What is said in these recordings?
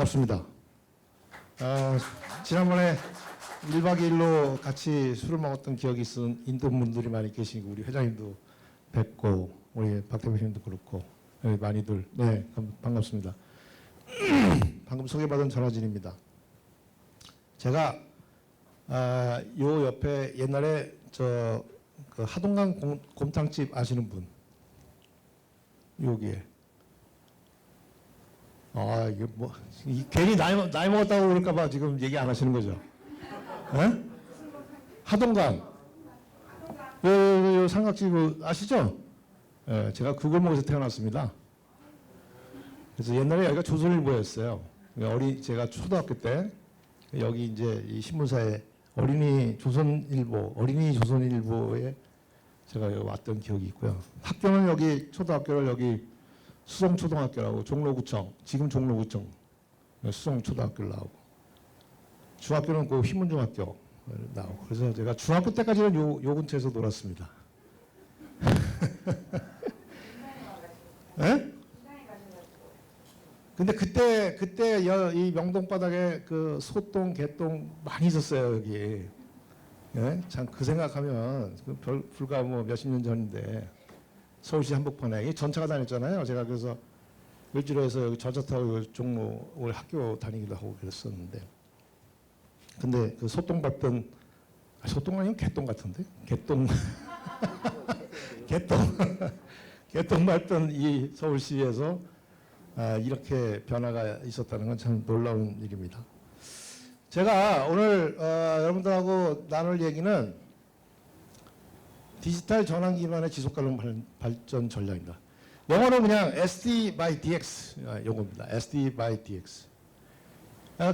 반갑습니다. 지난번에 1박 2일로 같이 술을 먹었던 기억이 있은 인도 분들이 많이 계시고 우리 회장님도 뵙고 우리 박 대표님도 그렇고 많이들 반갑습니다. 방금 소개받은 전화진입니다. 제가 요 옆에 옛날에 그 하동강 곰탕집 아시는 분 여기에 이게 뭐 괜히 나이 먹었다고 그럴까봐 지금 얘기 안 하시는 거죠? 에? 하동강 요 삼각지 아시죠? 예, 제가 그 골목에서 태어났습니다. 그래서 옛날에 여기가 조선일보였어요. 제가 초등학교 때 여기 이제 이 신문사에 어린이 조선일보에 제가 여기 왔던 기억이 있고요. 학교는 여기 초등학교를 여기 수성초등학교라고 종로구청, 지금 종로구청 수성초등학교를 나오고 중학교는 그 휘문중학교 나오고 그래서 제가 중학교 때까지는 요 근처에서 놀았습니다. 예? 근데 그때 이 명동 바닥에 그 소똥, 개똥 많이 있었어요 여기. 예? 참 그 생각하면 불과 뭐 몇십 년 전인데 서울시 한복판에 전차가 다녔잖아요. 제가 그래서 을지로에서 여기 전차 타고 종로를 학교 다니기도 하고 그랬었는데, 근데 그 소똥 밟던 소똥 아니면 개똥 같은데 개똥 개똥 밟던 이 서울시에서 이렇게 변화가 있었다는 건 참 놀라운 일입니다. 제가 오늘 여러분들하고 나눌 얘기는 디지털 전환 기반의 지속 가능 발전 전략입니다. 영어로 그냥 SD by DX 요겁니다. SD by DX.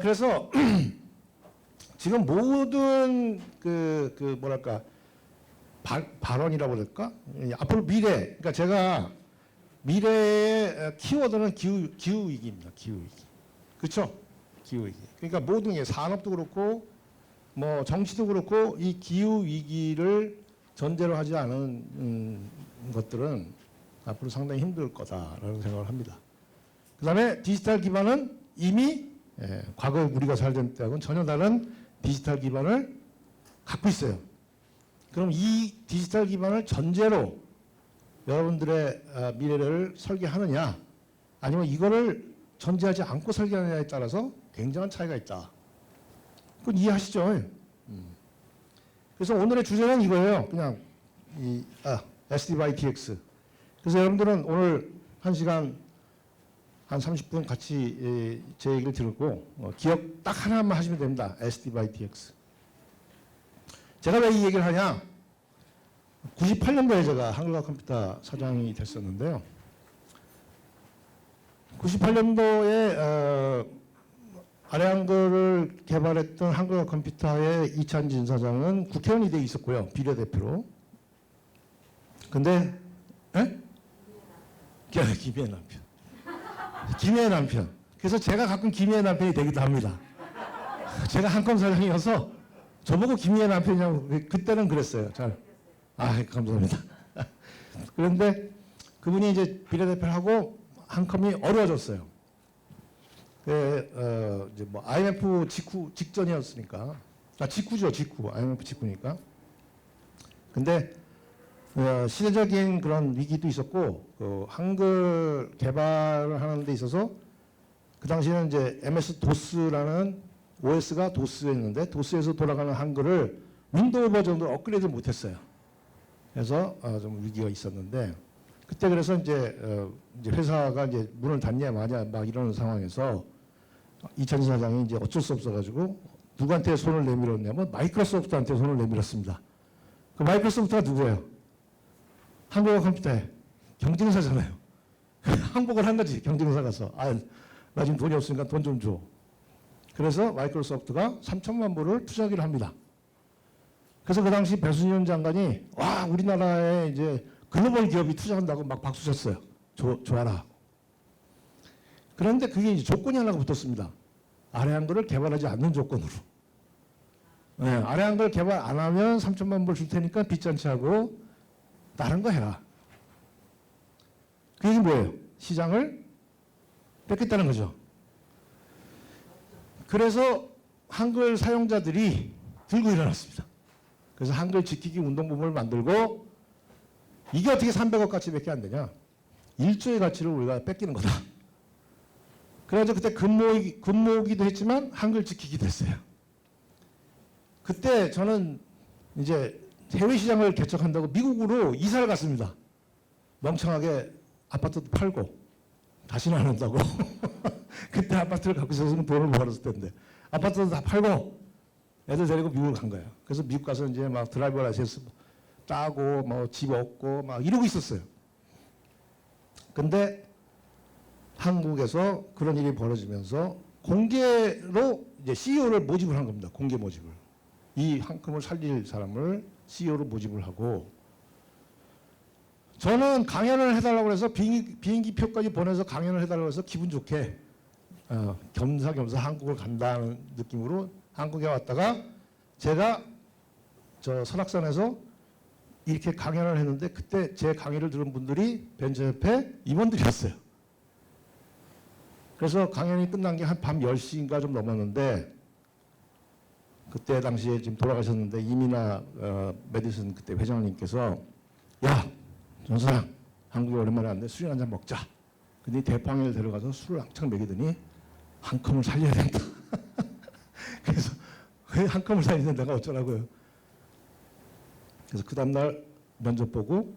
그래서 지금 모든 뭐랄까 발언이라고 그럴까? 앞으로 미래. 그러니까 제가 미래의 키워드는 기후 위기입니다. 기후 위기. 그렇죠? 기후 위기. 그러니까 모든 게 산업도 그렇고 뭐 정치도 그렇고 이 기후 위기를 전제로 하지 않은 것들은 앞으로 상당히 힘들 거다라는 생각을 합니다. 그 다음에 디지털 기반은 이미 과거 우리가 살던 때하고는 전혀 다른 디지털 기반을 갖고 있어요. 그럼 이 디지털 기반을 전제로 여러분들의 미래를 설계하느냐 아니면 이거를 전제하지 않고 설계하느냐에 따라서 굉장한 차이가 있다. 그건 이해하시죠? 그래서 오늘의 주제는 이거예요. 그냥 SD by DX. 그래서 여러분들은 오늘 1시간 한 30분 같이 제 얘기를 들고 기억 딱 하나만 하시면 됩니다. SD by DX. 제가 왜 이 얘기를 하냐? 98년도에 제가 한국과컴퓨터 사장이 됐었는데요. 98년도에 아래한글을 개발했던 한국과컴퓨터의 이찬진 사장은 국회의원이 돼 있었고요. 비례대표로. 근데 김해의 남편. 김해의 남편. 그래서 제가 가끔 김해의 남편이 되기도 합니다. 제가 한컴 사장이어서 저보고 김해의 남편이냐고 그때는 그랬어요. 감사합니다. 그런데 그분이 이제 비례대표를 하고 한컴이 어려워졌어요. 이제 뭐 IMF 직전이었으니까. 직후죠. IMF 직후니까. 근데 시대적인 그런 위기도 있었고 한글 개발을 하는 데 있어서 그 당시에는 이제 MS 도스라는 OS가 도스였는데 도스에서 돌아가는 한글을 윈도우 버전으로 업그레이드 못했어요. 그래서 좀 위기가 있었는데 그때 그래서 이제 회사가 이제 문을 닫냐 마냐 막 이러는 상황에서 이찬진 사장이 이제 어쩔 수 없어가지고 누구한테 손을 내밀었냐면 마이크로소프트한테 손을 내밀었습니다. 그 마이크로소프트가 누구예요? 한국과컴퓨터의 경쟁사잖아요. 항복을 한 거지 경쟁사 가서 나 지금 돈이 없으니까 돈 좀 줘. 그래서 마이크로소프트가 3천만 불을 투자하기로 합니다. 그래서 그 당시 배순현 장관이 우리나라에 이제 글로벌 기업이 투자한다고 막 박수 쳤어요. 좋아라. 그런데 그게 이제 조건이 하나가 붙었습니다. 아래 한글을 개발하지 않는 조건으로. 아래 한글 개발 안 하면 3천만 불 줄 테니까 빚잔치 하고 다른 거 해라. 그 얘기는 뭐예요? 시장을 뺏겠다는 거죠. 그래서 한글 사용자들이 들고 일어났습니다. 그래서 한글 지키기 운동본부를 만들고 이게 어떻게 300억 가치밖에 안 되냐? 1조의 가치를 우리가 뺏기는 거다. 그래서 그때 금모으기도 했지만 한글 지키기도 했어요. 그때 저는 이제 해외 시장을 개척한다고 미국으로 이사를 갔습니다. 멍청하게 아파트도 팔고 다시는 안 한다고. 그때 아파트를 갖고 있었으면 돈을 벌었을 텐데 아파트도 다 팔고 애들 데리고 미국을 간 거예요. 그래서 미국 가서 이제 막 드라이버 라이센스 따고 뭐 집 얻고 막 이러고 있었어요. 근데 한국에서 그런 일이 벌어지면서 공개로 이제 CEO를 모집을 한 겁니다. 공개 모집을. 이 한컴을 살릴 사람을 CEO로 모집을 하고 저는 강연을 해달라고 해서 비행기 표까지 보내서 강연을 해달라고 해서 기분 좋게 겸사겸사 한국을 간다는 느낌으로 한국에 왔다가 제가 저 설악산에서 이렇게 강연을 했는데 그때 제 강의를 들은 분들이 벤처협회 임원들이었어요. 그래서 강연이 끝난 게 한 밤 10시인가 좀 넘었는데 그때 당시에 지금 돌아가셨는데 이민아 메디슨 그때 회장님께서 야 전사장 한국에 오랜만에 왔는데 술이나 한잔 먹자. 근데 대빵을 데려가서 술을 한창 먹이더니 한 컴을 살려야 된다. 그래서 한 컴을 살리는 내가 어쩌라고요. 그래서 그 다음날 면접 보고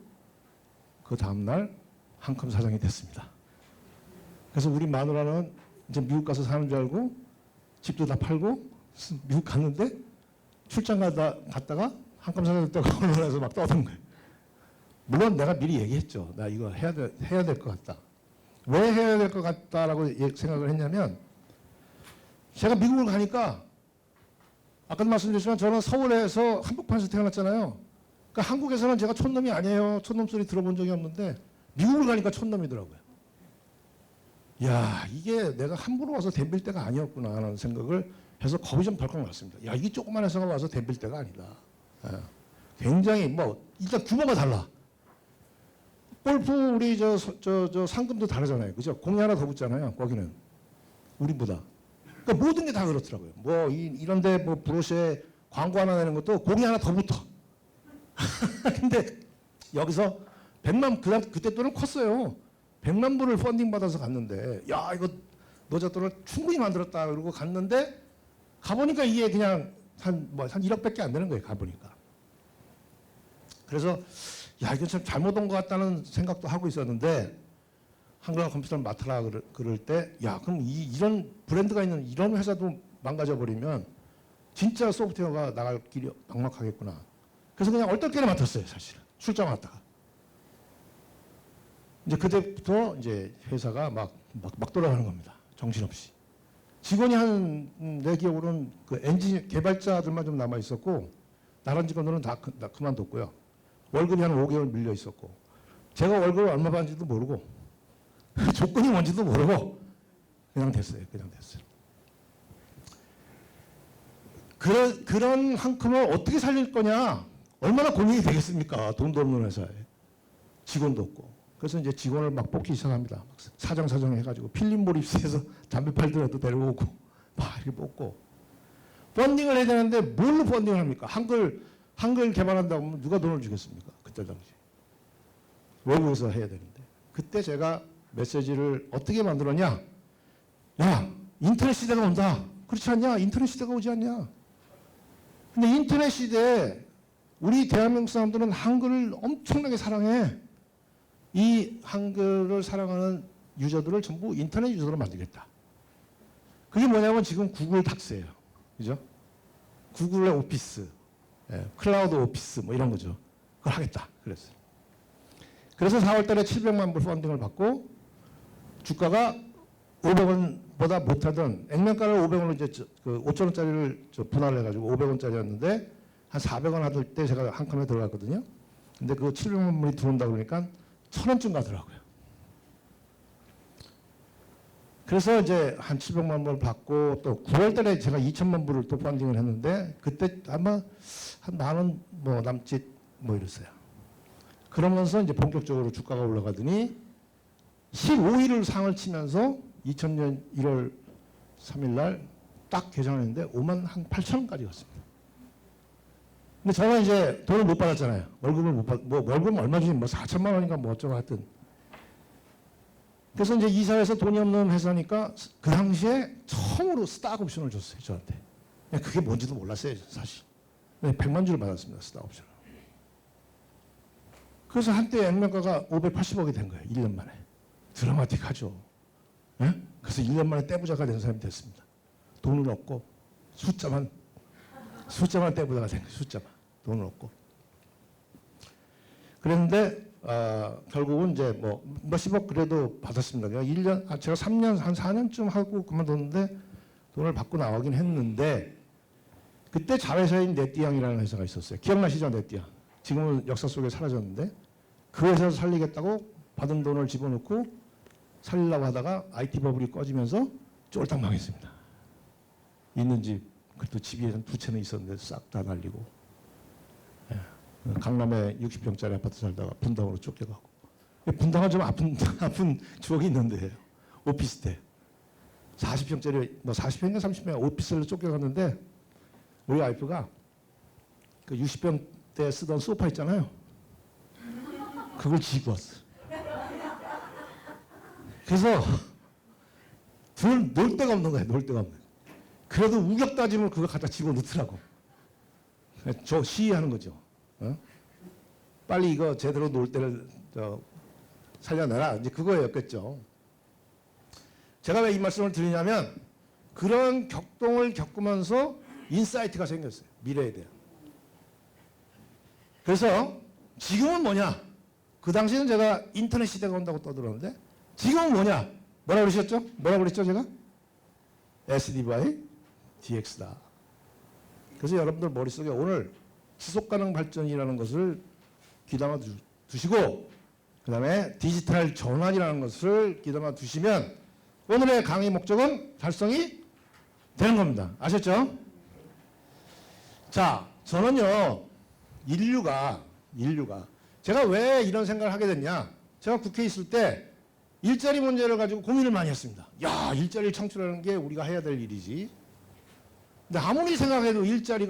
그 다음날 한컴 사장이 됐습니다. 그래서 우리 마누라는 이제 미국 가서 사는 줄 알고 집도 다 팔고 미국 갔는데 출장 갔다가 한컴 사장 됐다고 언론에서 막 떠든 거예요. 물론 내가 미리 얘기했죠. 나 이거 해야 될 것 같다. 왜 해야 될 것 같다라고 생각을 했냐면 제가 미국을 가니까 아까도 말씀드렸지만 저는 서울에서 한복판에서 태어났잖아요. 그러니까 한국에서는 제가 촌놈이 아니에요. 촌놈 소리 들어본 적이 없는데 미국을 가니까 촌놈이더라고요. 야 이게 내가 함부로 와서 덤빌 때가 아니었구나 하는 생각을 해서 겁이 좀 덜컥 났습니다. 야 이게 조그만 회사가 와서 덤빌 때가 아니다. 굉장히 뭐 일단 규모가 달라. 골프 우리 저 상금도 다르잖아요. 그죠? 공이 하나 더 붙잖아요. 거기는 우리보다. 그러니까 모든 게 다 그렇더라고요. 뭐 이런데 뭐 브로셔에 광고 하나 내는 것도 공이 하나 더 붙어. 근데 여기서 100만 그때 돈은 컸어요. 100만 불을 펀딩 받아서 갔는데 야 이거 노잣돈을 충분히 만들었다 그러고 갔는데 가보니까 이게 그냥 한 1억밖에 안 되는 거예요. 가보니까. 그래서 야 이건 참 잘못 온 것 같다는 생각도 하고 있었는데 한글화 컴퓨터를 맡아라 그럴 때 야 그럼 이런 브랜드가 있는 이런 회사도 망가져 버리면 진짜 소프트웨어가 나갈 길이 막막하겠구나. 그래서 그냥 얼떨결에 맡았어요. 사실은 출장 왔다가 이제 그때부터 이제 회사가 막 돌아가는 겁니다. 정신없이. 직원이 내 기억으로는 그 엔진 개발자들만 좀 남아 있었고 다른 직원들은 다 그만뒀고요. 월급이 한 5개월 밀려 있었고 제가 월급을 얼마 받는지도 모르고 조건이 뭔지도 모르고 그냥 됐어요. 그런 한컴을 어떻게 살릴 거냐 얼마나 고민이 되겠습니까? 돈도 없는 회사에 직원도 없고 그래서 이제 직원을 막 뽑기 시작합니다. 사정 해가지고 필립 모리스에서 담배 팔더라도 데려오고 막 이렇게 뽑고 펀딩을 해야 되는데 뭘로 펀딩을 합니까? 한글 개발한다고 하면 누가 돈을 주겠습니까? 그때 당시. 외국에서 해야 되는데. 그때 제가 메시지를 어떻게 만들었냐? 야, 인터넷 시대가 온다. 그렇지 않냐? 인터넷 시대가 오지 않냐? 근데 인터넷 시대에 우리 대한민국 사람들은 한글을 엄청나게 사랑해. 이 한글을 사랑하는 유저들을 전부 인터넷 유저로 만들겠다. 그게 뭐냐면 지금 구글 닥스예요. 그죠? 구글의 오피스. 클라우드 오피스 뭐 이런 거죠. 그걸 하겠다 그랬어요. 그래서 4월 달에 700만 불 펀딩을 받고 주가가 500원보다 못하던 액면가를 500원으로 이제 그 5,000원짜리를 분할을 해가지고 500원짜리였는데 한 400원 하던 때 제가 한 컴에 들어갔거든요. 근데 그 700만 불이 들어온다 그러니까 1,000원쯤 가더라고요. 그래서 이제 한 700만 불을 받고 또 9월 달에 제가 2천만 불을 또 펀딩을 했는데 그때 아마 한 만 원 뭐 남짓 뭐 이랬어요. 그러면서 이제 본격적으로 주가가 올라가더니 15일을 상을 치면서 2000년 1월 3일 날 딱 계산했는데 5만 한 8천 원까지 갔습니다. 근데 저는 이제 돈을 못 받았잖아요. 월급을 못 받, 뭐 월급은 얼마 주지, 뭐 4천만 원인가 뭐 어쩌고 하여튼. 그래서 이제 이사해서 돈이 없는 회사니까 그 당시에 처음으로 스탁 옵션을 줬어요, 저한테. 그냥 그게 뭔지도 몰랐어요, 사실. 100만 주를 받았습니다, 스탁 옵션을. 그래서 한때 액면가가 580억이 된 거예요, 1년 만에. 드라마틱하죠. 예? 그래서 1년 만에 떼부자가 된 사람이 됐습니다. 돈은 없고 숫자만 떼부자가 된 거예요, 숫자만. 돈은 없고. 그랬는데 결국은 이제 뭐 몇십억 그래도 받았습니다. 제가 3년, 한 4년쯤 하고 그만뒀는데 돈을 받고 나오긴 했는데 그때 자회사인 네띠양이라는 회사가 있었어요. 기억나시죠, 네띠양? 지금은 역사 속에 사라졌는데 그 회사에서 살리겠다고 받은 돈을 집어넣고 살리려고 하다가 IT 버블이 꺼지면서 쫄딱 망했습니다. 있는 집, 그래도 집이 한 2채는 있었는데 싹 다 날리고 강남에 60평짜리 아파트 살다가 분당으로 쫓겨가고. 분당은 좀 아픈 추억이 있는데 오피스텔 40평짜리 뭐 40평인가 30평 오피스텔로 쫓겨갔는데 우리 와이프가 그 60평 때 쓰던 소파 있잖아요. 그걸 지고 왔어. 그래서 둘 놀 데가 없는 거예요. 놀 데가 없는 거예요. 그래도 우격다짐을 그거 갖다 집어넣더라고. 저 시위하는 거죠. 어? 빨리 이거 제대로 놀 때를 살려내라. 이제 그거였겠죠. 제가 왜 이 말씀을 드리냐면 그런 격동을 겪으면서 인사이트가 생겼어요. 미래에 대한. 그래서 지금은 뭐냐? 그 당시에는 제가 인터넷 시대가 온다고 떠들었는데 지금은 뭐냐? 뭐라고 그러셨죠? 뭐라고 그랬죠 제가? SD by DX다. 그래서 여러분들 머릿속에 오늘 지속가능 발전이라는 것을 귀담아 두시고 그 다음에 디지털 전환이라는 것을 귀담아 두시면 오늘의 강의 목적은 달성이 되는 겁니다. 아셨죠? 자, 저는요 인류가 제가 왜 이런 생각을 하게 됐냐? 제가 국회에 있을 때 일자리 문제를 가지고 고민을 많이 했습니다. 야, 일자리를 창출하는 게 우리가 해야 될 일이지. 근데 아무리 생각해도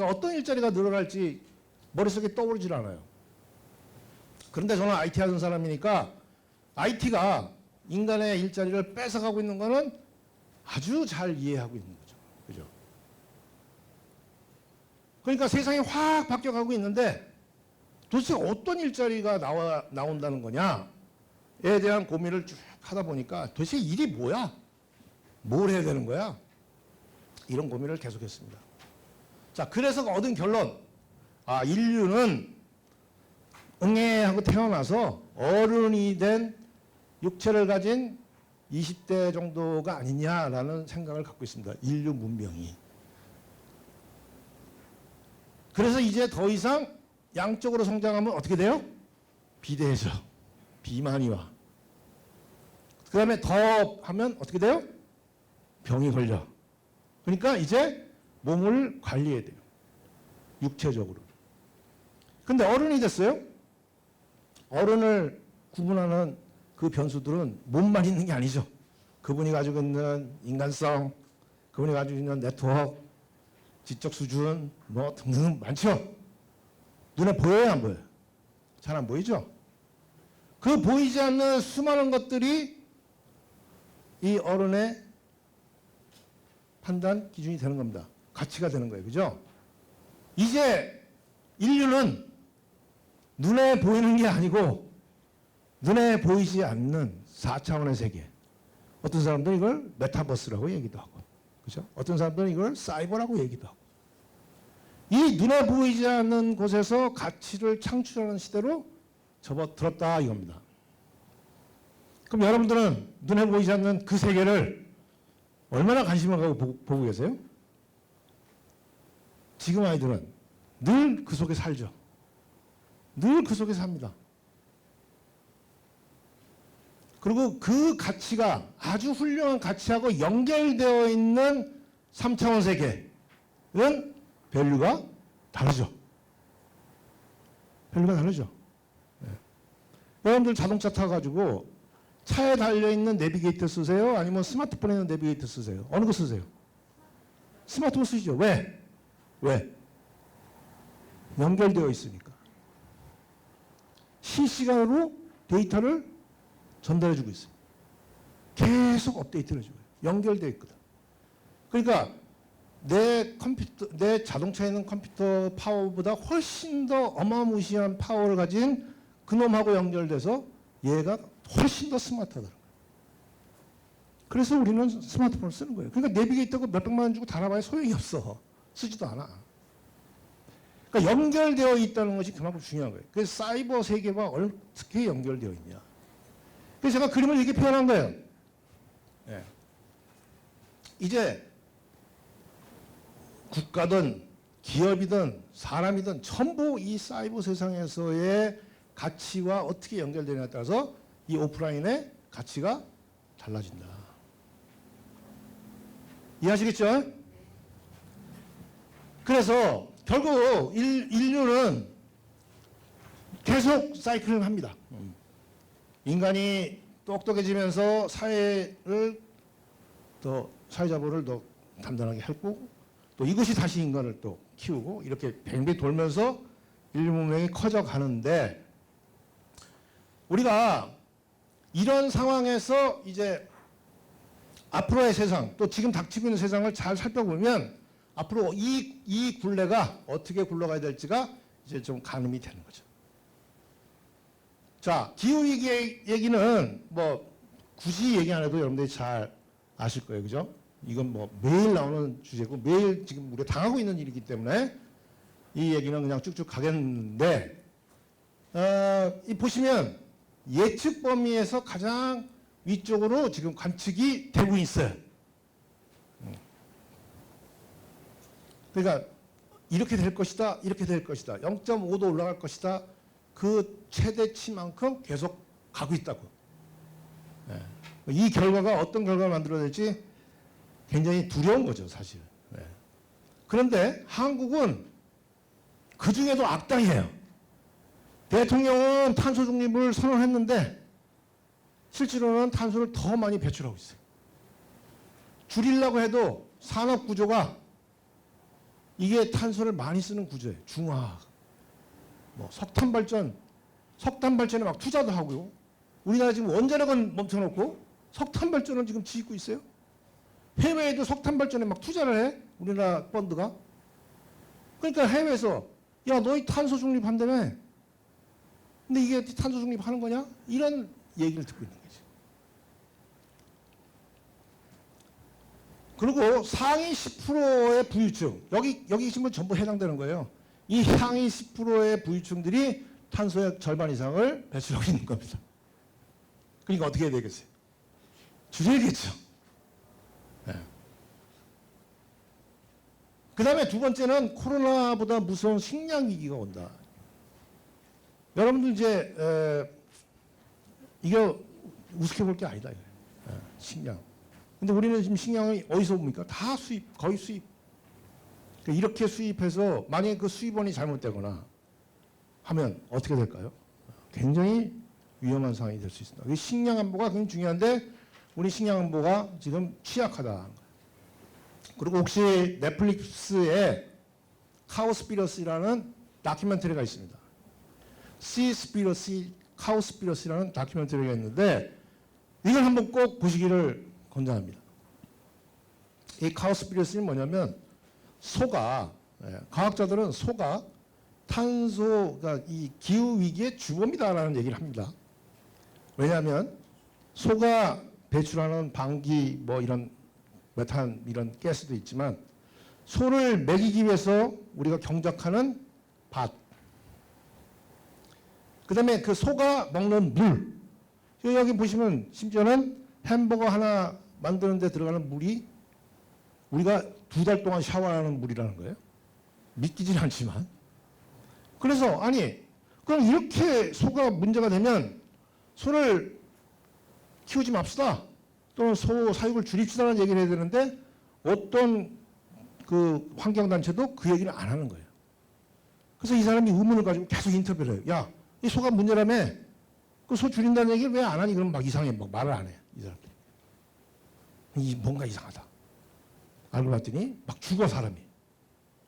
어떤 일자리가 늘어날지 머릿속에 떠오르질 않아요. 그런데 저는 IT 하는 사람이니까 IT가 인간의 일자리를 뺏어가고 있는 거는 아주 잘 이해하고 있는 거죠. 그죠? 그러니까 세상이 확 바뀌어가고 있는데 도대체 어떤 일자리가 나온다는 거냐에 대한 고민을 쭉 하다 보니까 도대체 일이 뭐야? 뭘 해야 되는 거야? 이런 고민을 계속했습니다. 자, 그래서 얻은 결론. 인류는 응애하고 태어나서 어른이 된 육체를 가진 20대 정도가 아니냐라는 생각을 갖고 있습니다. 인류 문명이. 그래서 이제 더 이상 양적으로 성장하면 어떻게 돼요? 비대해져. 비만이 와. 그 다음에 더 하면 어떻게 돼요? 병이 걸려. 그러니까 이제 몸을 관리해야 돼요. 육체적으로. 근데 어른이 됐어요? 어른을 구분하는 그 변수들은 몸만 있는 게 아니죠. 그분이 가지고 있는 인간성, 그분이 가지고 있는 네트워크, 지적 수준, 뭐 등등 많죠. 눈에 보여요, 안 보여요? 잘 안 보이죠? 그 보이지 않는 수많은 것들이 이 어른의 판단 기준이 되는 겁니다. 가치가 되는 거예요. 그죠? 이제 인류는 눈에 보이는 게 아니고 눈에 보이지 않는 4차원의 세계. 어떤 사람들은 이걸 메타버스라고 얘기도 하고, 그죠? 어떤 사람들은 이걸 사이버라고 얘기도 하고. 이 눈에 보이지 않는 곳에서 가치를 창출하는 시대로 접어들었다 이겁니다. 그럼 여러분들은 눈에 보이지 않는 그 세계를 얼마나 관심을 갖고 보고 계세요? 지금 아이들은 늘 그 속에 살죠. 늘 그 속에 삽니다. 그리고 그 가치가 아주 훌륭한 가치하고 연결되어 있는 3차원 세계는 밸류가 다르죠. 밸류가 다르죠. 네. 여러분들 자동차 타가지고 차에 달려있는 내비게이터 쓰세요? 아니면 스마트폰에 있는 내비게이터 쓰세요? 어느 거 쓰세요? 스마트폰 쓰시죠. 왜? 왜? 연결되어 있으니까. 실시간으로 데이터를 전달해주고 있어요. 계속 업데이트를 해줘요. 연결되어 있거든. 그러니까 내 자동차에 있는 컴퓨터 파워보다 훨씬 더 어마무시한 파워를 가진 그놈하고 연결돼서 얘가 훨씬 더 스마트하더라고요. 그래서 우리는 스마트폰을 쓰는 거예요. 그러니까 내비게이터가 몇백만 원 주고 달아봐야 소용이 없어. 쓰지도 않아. 그러니까 연결되어 있다는 것이 그만큼 중요한 거예요. 그래서 사이버 세계가 어떻게 연결되어 있냐. 그래서 제가 그림을 이렇게 표현한 거예요. 네. 이제 국가든 기업이든 사람이든 전부 이 사이버 세상에서의 가치와 어떻게 연결되냐에 따라서 이 오프라인의 가치가 달라진다. 이해하시겠죠? 그래서 결국 인류는 계속 사이클을 합니다. 인간이 똑똑해지면서 사회를 더 사회자보를 더 단단하게 했고 또 이것이 다시 인간을 또 키우고 이렇게 뱅뱅 돌면서 인류 문명이 커져가는데 우리가 이런 상황에서 이제 앞으로의 세상 또 지금 닥치고 있는 세상을 잘 살펴보면 앞으로 이 굴레가 어떻게 굴러가야 될지가 이제 좀 가늠이 되는 거죠. 자, 기후위기 얘기는 뭐 굳이 얘기 안 해도 여러분들이 잘 아실 거예요. 그죠? 이건 뭐 매일 나오는 주제고 매일 지금 우리가 당하고 있는 일이기 때문에 이 얘기는 그냥 쭉쭉 가겠는데 이 보시면 예측 범위에서 가장 위쪽으로 지금 관측이 되고 있어요. 그러니까 이렇게 될 것이다. 이렇게 될 것이다. 0.5도 올라갈 것이다. 그 최대치만큼 계속 가고 있다고. 이 결과가 어떤 결과를 만들어낼지 굉장히 두려운 거죠, 사실. 그런데 한국은 그 중에도 악당이에요. 대통령은 탄소 중립을 선언했는데 실제로는 탄소를 더 많이 배출하고 있어요. 줄이려고 해도 산업 구조가 이게 탄소를 많이 쓰는 구조예요. 중화학, 뭐 석탄 발전에 막 투자도 하고요. 우리나라 지금 원자력은 멈춰놓고 석탄 발전은 지금 짓고 있어요. 해외에도 석탄 발전에 막 투자를 해. 우리나라 펀드가. 그러니까 해외에서 야, 너희 탄소 중립한다며. 근데 이게 탄소 중립하는 거냐? 이런 얘기를 듣고 있는 거지. 그리고 상위 10%의 부유층, 여기 계신 분 전부 해당되는 거예요. 이 상위 10%의 부유층들이 탄소의 절반 이상을 배출하고 있는 겁니다. 그러니까 어떻게 해야 되겠어요? 줄여야겠죠. 네. 그 다음에 두 번째는 코로나보다 무서운 식량 위기가 온다. 여러분들 이제 이거 우습게 볼 게 아니다. 식량. 근데 우리는 지금 식량이 어디서 옵니까? 다 수입, 거의 수입. 그러니까 이렇게 수입해서 만약에 그 수입원이 잘못되거나 하면 어떻게 될까요? 굉장히 위험한 상황이 될 수 있습니다. 식량 안보가 굉장히 중요한데 우리 식량 안보가 지금 취약하다. 그리고 혹시 넷플릭스에 카오스피러시라는 다큐멘터리가 있습니다. 시스피러시, 카오스피러시라는 다큐멘터리가 있는데 이걸 한번 꼭 보시기를 권장합니다. 이 카오스피러시는 뭐냐면 소가, 과학자들은 소가 탄소가 이 기후 위기의 주범이다라는 얘기를 합니다. 왜냐하면 소가 배출하는 방기 뭐 이런 메탄 이런 가스도 있지만 소를 먹이기 위해서 우리가 경작하는 밭, 그 다음에 그 소가 먹는 물, 여기 보시면 심지어는 햄버거 하나 만드는 데 들어가는 물이 우리가 2달 동안 샤워하는 물이라는 거예요. 믿기진 않지만. 그래서 아니 그럼 이렇게 소가 문제가 되면 소를 키우지 맙시다. 또는 소 사육을 줄입시다라는 얘기를 해야 되는데 어떤 그 환경단체도 그 얘기를 안 하는 거예요. 그래서 이 사람이 의문을 가지고 계속 인터뷰를 해요. 야, 이 소가 문제라며 그 소 줄인다는 얘기를 왜 안 하니? 그러면 막 이상해. 막 말을 안 해. 이 사람들이. 뭔가 이상하다. 알고 봤더니 막 죽어 사람이.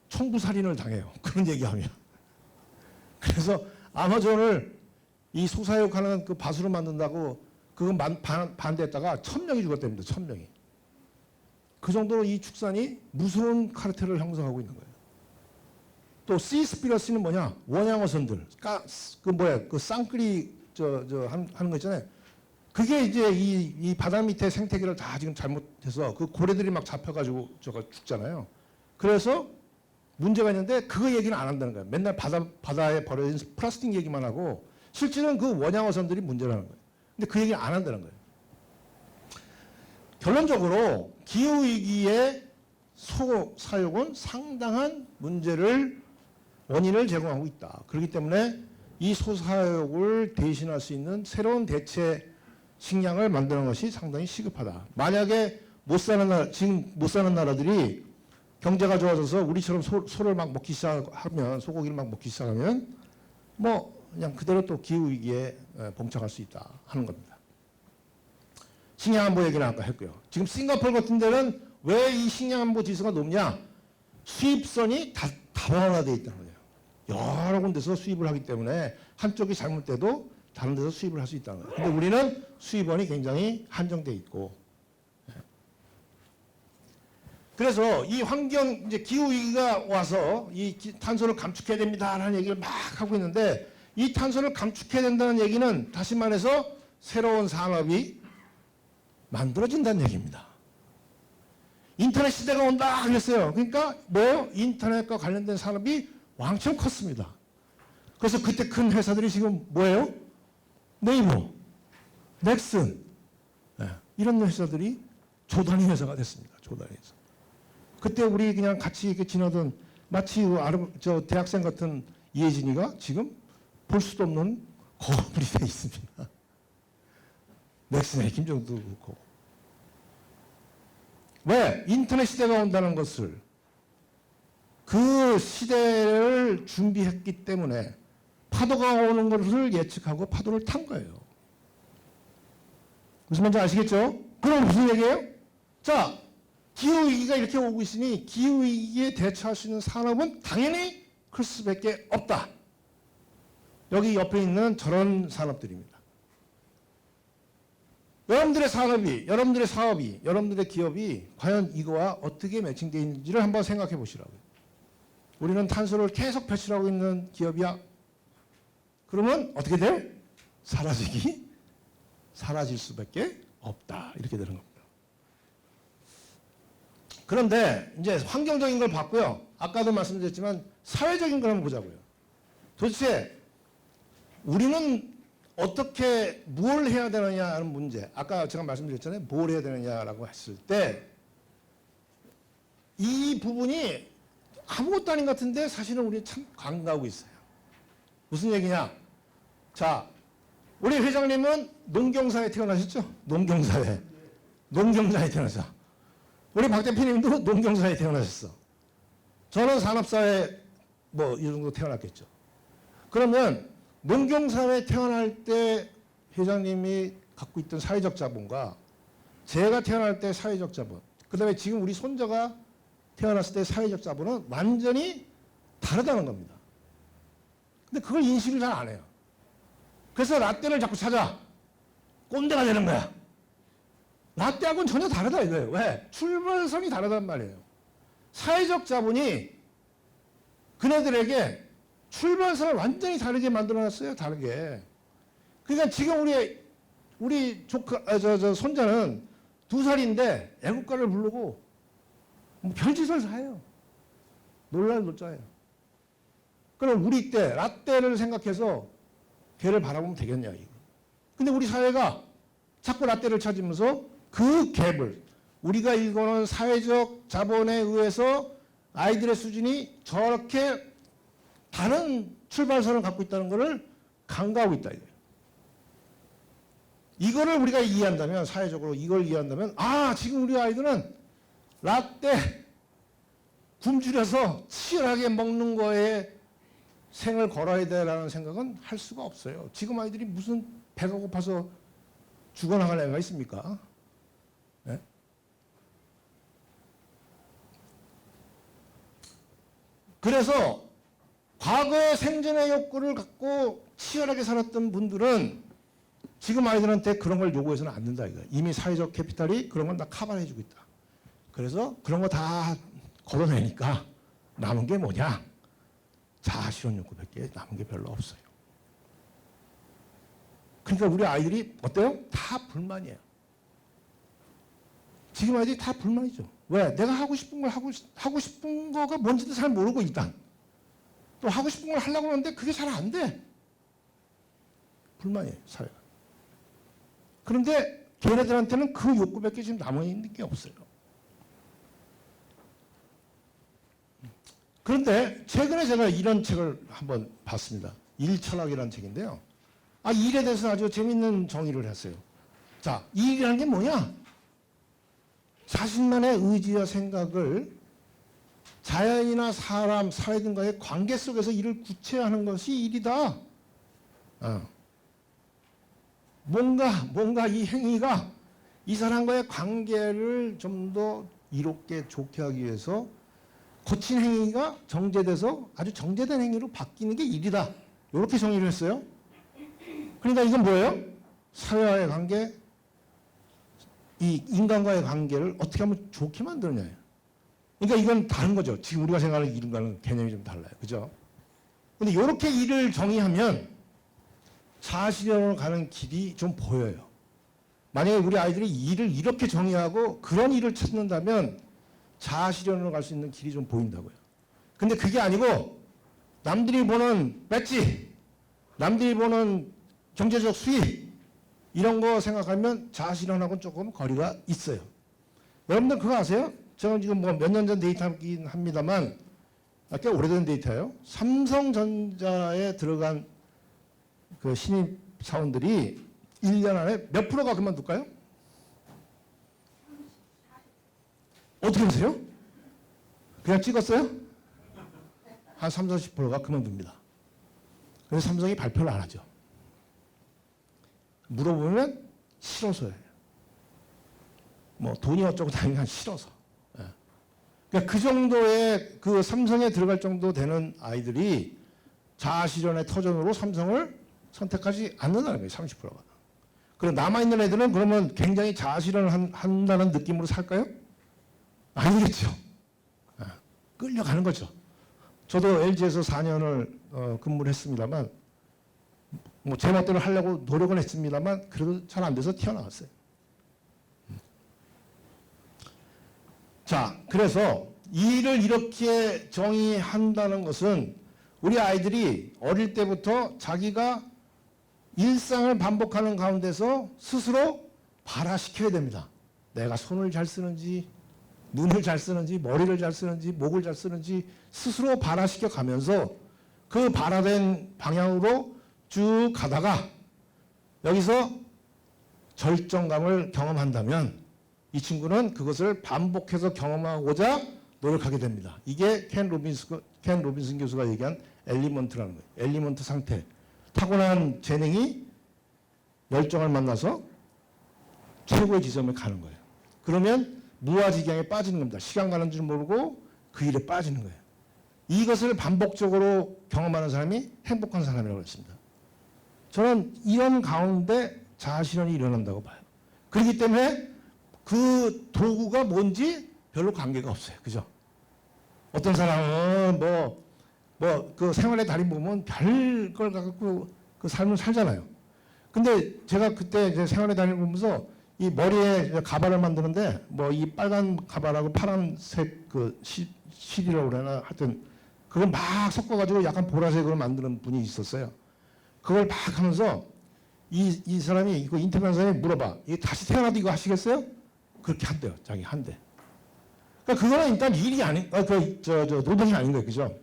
청부살인을 당해요. 그런 얘기하면. 그래서 아마존을 이 소사육하는 그 밭으로 만든다고 그거 반대했다가 1000명이 죽었답니다. 1000명이. 그 정도로 이 축산이 무서운 카르텔을 형성하고 있는 거예요. 또 시스피러시는 뭐냐? 원양어선들. 그 쌍끌이 하는 거 있잖아요. 그게 이제 이 바다 밑에 생태계를 다 지금 잘못해서 그 고래들이 막 잡혀가지고 죽잖아요. 그래서 문제가 있는데 그거 얘기는 안 한다는 거예요. 맨날 바다에 버려진 플라스틱 얘기만 하고 실질은 그 원양어선들이 문제라는 거예요. 근데 그 얘기를 안 한다는 거예요. 결론적으로 기후위기의 소사육은 상당한 원인을 제공하고 있다. 그렇기 때문에 이 소사육을 대신할 수 있는 새로운 대체 식량을 만드는 것이 상당히 시급하다. 만약에 지금 못 사는 나라들이 경제가 좋아져서 우리처럼 소를 막 먹기 시작하면, 소고기를 막 먹기 시작하면 뭐 그냥 그대로 또 기후위기에 봉착할 수 있다 하는 겁니다. 식량안보 얘기는 아까 했고요. 지금 싱가포르 같은 데는 왜 이 식량안보 지수가 높냐? 수입선이 다원화되어 있다는 거예요. 여러 군데서 수입을 하기 때문에 한쪽이 잘못돼도 다른 데서 수입을 할 수 있다는 거예요. 근데 우리는 수입원이 굉장히 한정되어 있고. 그래서 이 이제 기후위기가 와서 이 탄소를 감축해야 됩니다라는 얘기를 막 하고 있는데 이 탄소를 감축해야 된다는 얘기는 다시 말해서 새로운 산업이 만들어진다는 얘기입니다. 인터넷 시대가 온다 그랬어요. 그러니까 뭐예요? 인터넷과 관련된 산업이 왕창 컸습니다. 그래서 그때 큰 회사들이 지금 뭐예요? 네이버, 넥슨 이런 회사들이 조단위 회사가 됐습니다. 조단위 회사. 그때 우리 그냥 같이 이렇게 지나던 마치 대학생 같은 이혜진이가 지금 볼 수도 없는 거물이 되어 있습니다. 넥슨의 김정도 그렇고. 왜? 인터넷 시대가 온다는 것을 그 시대를 준비했기 때문에 파도가 오는 것을 예측하고 파도를 탄 거예요. 무슨 말인지 아시겠죠? 그럼 무슨 얘기예요? 자, 기후위기가 이렇게 오고 있으니 기후위기에 대처할 수 있는 산업은 당연히 클 수밖에 없다. 여기 옆에 있는 저런 산업들입니다. 여러분들의 산업이, 여러분들의 사업이, 여러분들의 기업이 과연 이거와 어떻게 매칭되어 있는지를 한번 생각해 보시라고요. 우리는 탄소를 계속 배출하고 있는 기업이야. 그러면 어떻게 돼요? 사라질 수밖에 없다. 이렇게 되는 겁니다. 그런데 이제 환경적인 걸 봤고요. 아까도 말씀드렸지만 사회적인 걸 한번 보자고요. 도대체 우리는 어떻게 뭘 해야 되느냐 하는 문제. 아까 제가 말씀드렸잖아요. 뭘 해야 되느냐라고 했을 때 이 부분이 아무것도 아닌 것 같은데 사실은 우리 참 간과하고 있어요. 무슨 얘기냐? 자, 우리 회장님은 농경사에 태어나셨죠? 농경사에 태어나서. 우리 박 대표님도 농경사에 태어나셨어. 저는 산업사에 뭐 이 정도 태어났겠죠. 그러면 농경사회에 태어날 때 회장님이 갖고 있던 사회적 자본과 제가 태어날 때 사회적 자본, 그 다음에 지금 우리 손자가 태어났을 때 사회적 자본은 완전히 다르다는 겁니다. 근데 그걸 인식을 잘 안 해요. 그래서 라떼를 자꾸 찾아. 꼰대가 되는 거야. 라떼하고는 전혀 다르다 이거예요. 왜? 출발선이 다르단 말이에요. 사회적 자본이 그네들에게 출발선을 완전히 다르게 만들어놨어요. 다르게. 그러니까 지금 우리 손자는 2살인데 애국가를 부르고 뭐 별짓을 다 해요. 놀랄 놀자예요. 그럼 우리 때 라떼를 생각해서 걔를 바라보면 되겠냐 이거. 근데 우리 사회가 자꾸 라떼를 찾으면서 그 갭을 우리가 일궈놓은 사회적 자본에 의해서 아이들의 수준이 저렇게 다른 출발선을 갖고 있다는 것을 간과하고 있다 이거예요. 이거를 우리가 이해한다면 사회적으로 이걸 이해한다면 지금 우리 아이들은 라떼 굶주려서 치열하게 먹는 거에 생을 걸어야 되라는 생각은 할 수가 없어요. 지금 아이들이 무슨 배가 고파서 죽어나갈 애가 있습니까? 네? 그래서 과거의 생존의 욕구를 갖고 치열하게 살았던 분들은 지금 아이들한테 그런 걸 요구해서는 안 된다 이거야. 이미 사회적 캐피탈이 그런 건 다 커버해주고 있다. 그래서 그런 거 다 걷어내니까 남은 게 뭐냐? 자아실현 욕구밖에 남은 게 별로 없어요. 그러니까 우리 아이들이 어때요? 다 불만이에요. 지금 아이들이 다 불만이죠. 왜? 내가 하고 싶은 걸 하고 싶은 거가 뭔지도 잘 모르고 일단 또 하고 싶은 걸 하려고 하는데 그게 잘 안 돼. 불만이에요, 사회가. 그런데 걔네들한테는 그 욕구밖에 지금 남아있는 게 없어요. 그런데 최근에 제가 이런 책을 한번 봤습니다. 일철학이라는 책인데요. 일에 대해서 아주 재밌는 정의를 했어요. 자, 일이라는 게 뭐냐? 자신만의 의지와 생각을 자연이나 사람, 사회 등과의 관계 속에서 일을 구체화하는 것이 일이다. 뭔가 이 행위가 이 사람과의 관계를 좀 더 이롭게 좋게 하기 위해서 거친 행위가 정제돼서 아주 정제된 행위로 바뀌는 게 일이다. 이렇게 정의를 했어요. 그러니까 이건 뭐예요? 사회와의 관계, 이 인간과의 관계를 어떻게 하면 좋게 만드느냐예요. 그러니까 이건 다른 거죠. 지금 우리가 생각하는 일과는 개념이 좀 달라요. 그죠? 근데 이렇게 일을 정의하면 자아실현으로 가는 길이 좀 보여요. 만약에 우리 아이들이 일을 이렇게 정의하고 그런 일을 찾는다면 자아실현으로 갈 수 있는 길이 좀 보인다고요. 근데 그게 아니고 남들이 보는 배지, 남들이 보는 경제적 수익 이런 거 생각하면 자아실현하고는 조금 거리가 있어요. 여러분들 그거 아세요? 저는 지금 뭐 몇 년 전 데이터긴 합니다만 꽤 오래된 데이터예요. 삼성전자에 들어간 그 신입 사원들이 1년 안에 몇 프로가 그만둘까요? 어떻게 보세요? 그냥 찍었어요? 한 30, 40%가 그만둡니다. 그래서 삼성이 발표를 안 하죠. 물어보면 싫어서예요. 뭐 돈이 어쩌고 다니까 싫어서. 그러니까 그 정도의 그 삼성에 들어갈 정도 되는 아이들이 자아실현의 터전으로 삼성을 선택하지 않는다는 거예요. 30%가. 그리고 남아있는 애들은 그러면 굉장히 자아실현을 한다는 느낌으로 살까요? 아니겠죠. 끌려가는 거죠. 저도 LG에서 4년을 근무를 했습니다만 뭐 제 멋대로 하려고 노력은 했습니다만 그래도 잘 안 돼서 튀어나왔어요. 자, 그래서 일을 이렇게 정의한다는 것은 우리 아이들이 어릴 때부터 자기가 일상을 반복하는 가운데서 스스로 발화시켜야 됩니다. 내가 손을 잘 쓰는지, 눈을 잘 쓰는지, 머리를 잘 쓰는지, 목을 잘 쓰는지 스스로 발화시켜 가면서 그 발화된 방향으로 쭉 가다가 여기서 절정감을 경험한다면 이 친구는 그것을 반복해서 경험하고자 노력하게 됩니다. 이게 켄 로빈슨 교수가 얘기한 엘리먼트라는 거예요. 엘리먼트 상태. 타고난 재능이 열정을 만나서 최고의 지점에 가는 거예요. 그러면 무아지경에 빠지는 겁니다. 시간 가는 줄 모르고 그 일에 빠지는 거예요. 이것을 반복적으로 경험하는 사람이 행복한 사람이라고 했습니다. 저는 이런 가운데 자아실현이 일어난다고 봐요. 그렇기 때문에 그 도구가 뭔지 별로 관계가 없어요. 그죠? 어떤 사람은 그 생활의 달인 보면 별걸 갖고 그 삶을 살잖아요. 근데 제가 그때 이제 생활의 달인을 보면서 이 머리에 가발을 만드는데 뭐 이 빨간 가발하고 파란색 그 실이라고 그러나 하여튼 그걸 막 섞어가지고 약간 보라색으로 만드는 분이 있었어요. 그걸 막 하면서 이 사람이 이거 인터뷰한 사람이 물어봐. 이게 다시 태어나도 이거 하시겠어요? 그렇게 한대요. 자기 한대. 그러니까 그거는 일단 일이 아닌, 노동이 아닌 거예요. 그죠?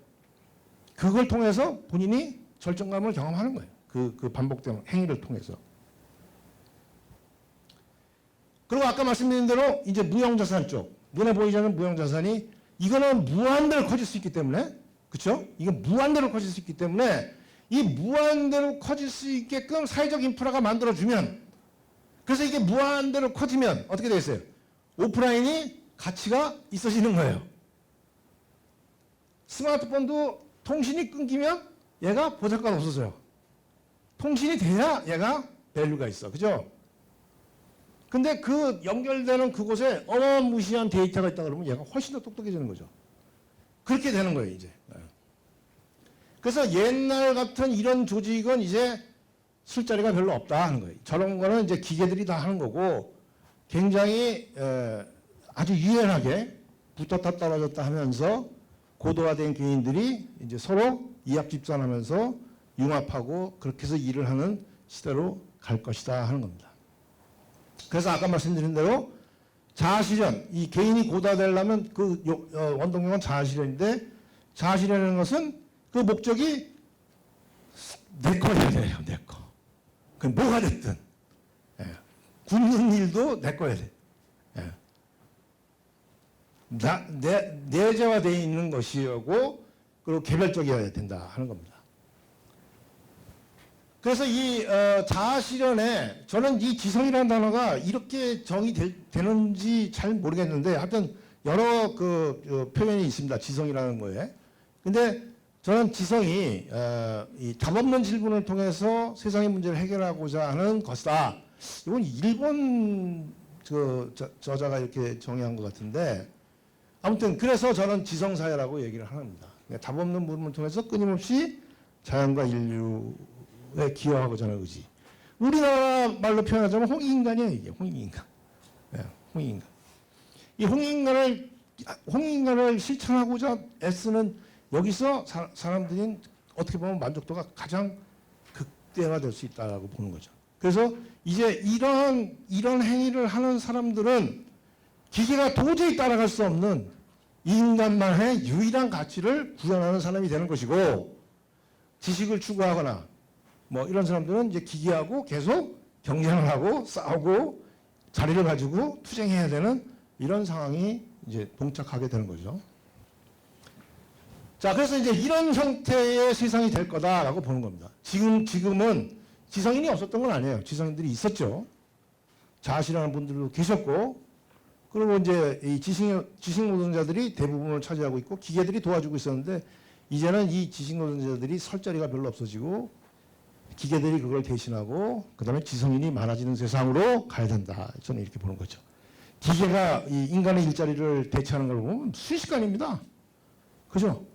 그걸 통해서 본인이 절정감을 경험하는 거예요. 그 반복된 행위를 통해서. 그리고 아까 말씀드린 대로 이제 무형자산 쪽, 눈에 보이지 않는 무형자산이 이거는 무한대로 커질 수 있기 때문에, 그렇죠? 이건 무한대로 커질 수 있기 때문에 이 무한대로 커질 수 있게끔 사회적 인프라가 만들어주면, 그래서 이게 무한대로 커지면 어떻게 되겠어요? 오프라인이 가치가 있어지는 거예요. 스마트폰도 통신이 끊기면 얘가 보잘것 없어져요. 통신이 돼야 얘가 밸류가 있어. 그죠? 근데 그 연결되는 그곳에 어마무시한 데이터가 있다 그러면 얘가 훨씬 더 똑똑해지는 거죠. 그렇게 되는 거예요, 이제. 그래서 옛날 같은 이런 조직은 이제 술자리가 별로 없다 하는 거예요. 저런 거는 이제 기계들이 다 하는 거고 굉장히 아주 유연하게 붙었다 떨어졌다 하면서 고도화된 개인들이 이제 서로 이합집산하면서 융합하고 그렇게 해서 일을 하는 시대로 갈 것이다 하는 겁니다. 그래서 아까 말씀드린 대로 자아실현, 이 개인이 고도화되려면 그 원동력은 자아실현인데 자아실현이라는 것은 그 목적이 내 거여야 돼요, 내 거. 그 뭐가 됐든. 예. 굶는 일도 내 거여야 돼. 예. 내재화되어 있는 것이고 그리고 개별적이어야 된다 하는 겁니다. 그래서 이 자아실현에 저는 이 지성이라는 단어가 이렇게 정의되는지 잘 모르겠는데 하여튼 여러 그 표현이 있습니다. 지성이라는 거에. 근데 저는 지성이 이 답없는 질문을 통해서 세상의 문제를 해결하고자 하는 것이다. 이건 일본 저자가 이렇게 정의한 것 같은데 아무튼 그래서 저는 지성사회라고 얘기를 합니다. 답없는 물음을 통해서 끊임없이 자연과 인류에 기여하고자 하는 의지. 우리나라 말로 표현하자면 홍익인간이에요. 이게 홍익인간. 네, 홍익인간. 이 홍익인간을 실천하고자 애쓰는 여기서 사람들이 어떻게 보면 만족도가 가장 극대화될 수 있다고 보는 거죠. 그래서 이제 이런 행위를 하는 사람들은 기계가 도저히 따라갈 수 없는 인간만의 유일한 가치를 구현하는 사람이 되는 것이고 지식을 추구하거나 뭐 이런 사람들은 이제 기계하고 계속 경쟁을 하고 싸우고 자리를 가지고 투쟁해야 되는 이런 상황이 이제 봉착하게 되는 거죠. 자, 그래서 이제 이런 형태의 세상이 될 거다라고 보는 겁니다. 지금은 지성인이 없었던 건 아니에요. 지성인들이 있었죠. 자아실현하는 분들도 계셨고, 그리고 이제 이 지식 노동자들이 대부분을 차지하고 있고, 기계들이 도와주고 있었는데, 이제는 이 지식 노동자들이 설 자리가 별로 없어지고, 기계들이 그걸 대신하고, 그 다음에 지성인이 많아지는 세상으로 가야 된다. 저는 이렇게 보는 거죠. 기계가 이 인간의 일자리를 대체하는 걸 보면 순식간입니다. 그죠?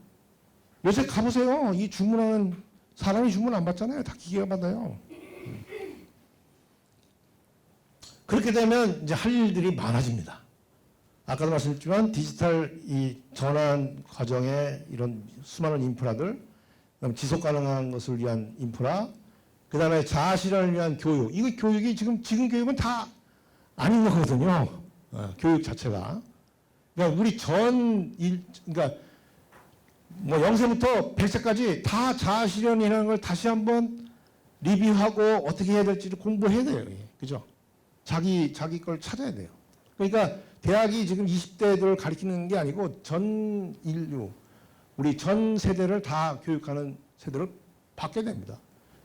요새 가보세요. 이 주문하는 사람이 주문 안 받잖아요. 다 기계가 받아요. 그렇게 되면 이제 할 일들이 많아집니다. 아까도 말씀드렸지만 디지털 이 전환 과정에 이런 수많은 인프라들, 그다음에 지속 가능한 것을 위한 인프라, 그다음에 자아실현을 위한 교육. 이거 교육이 지금 교육은 다 아닌 거거든요. 교육 자체가. 그러니까 우리 그러니까 뭐 0세부터 100세까지 다 자아실현이라는 걸 다시 한번 리뷰하고 어떻게 해야 될지를 공부해야 돼요. 그죠? 자기 걸 찾아야 돼요. 그러니까 대학이 지금 20대들을 가리키는 게 아니고 전 인류, 우리 전 세대를 다 교육하는 세대를 바뀌어야 됩니다.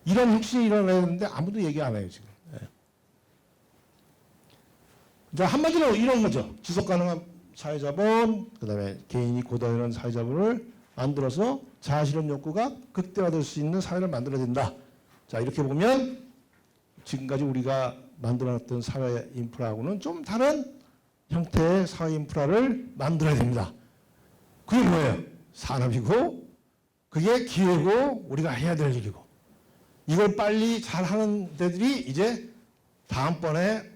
이런 혁신이 일어나야 되는데 아무도 얘기 안 해요, 지금. 자, 한마디로 이런 거죠. 지속 가능한 사회자본, 그 다음에 개인이 고도화되는 사회자본을 만들어서 자아실현 욕구가 극대화될 수 있는 사회를 만들어야 된다. 자, 이렇게 보면 지금까지 우리가 만들어놨던 사회 인프라하고는 좀 다른 형태의 사회 인프라를 만들어야 됩니다. 그게 뭐예요? 산업이고 그게 기회고 우리가 해야 될 일이고 이걸 빨리 잘하는 데들이 이제 다음번에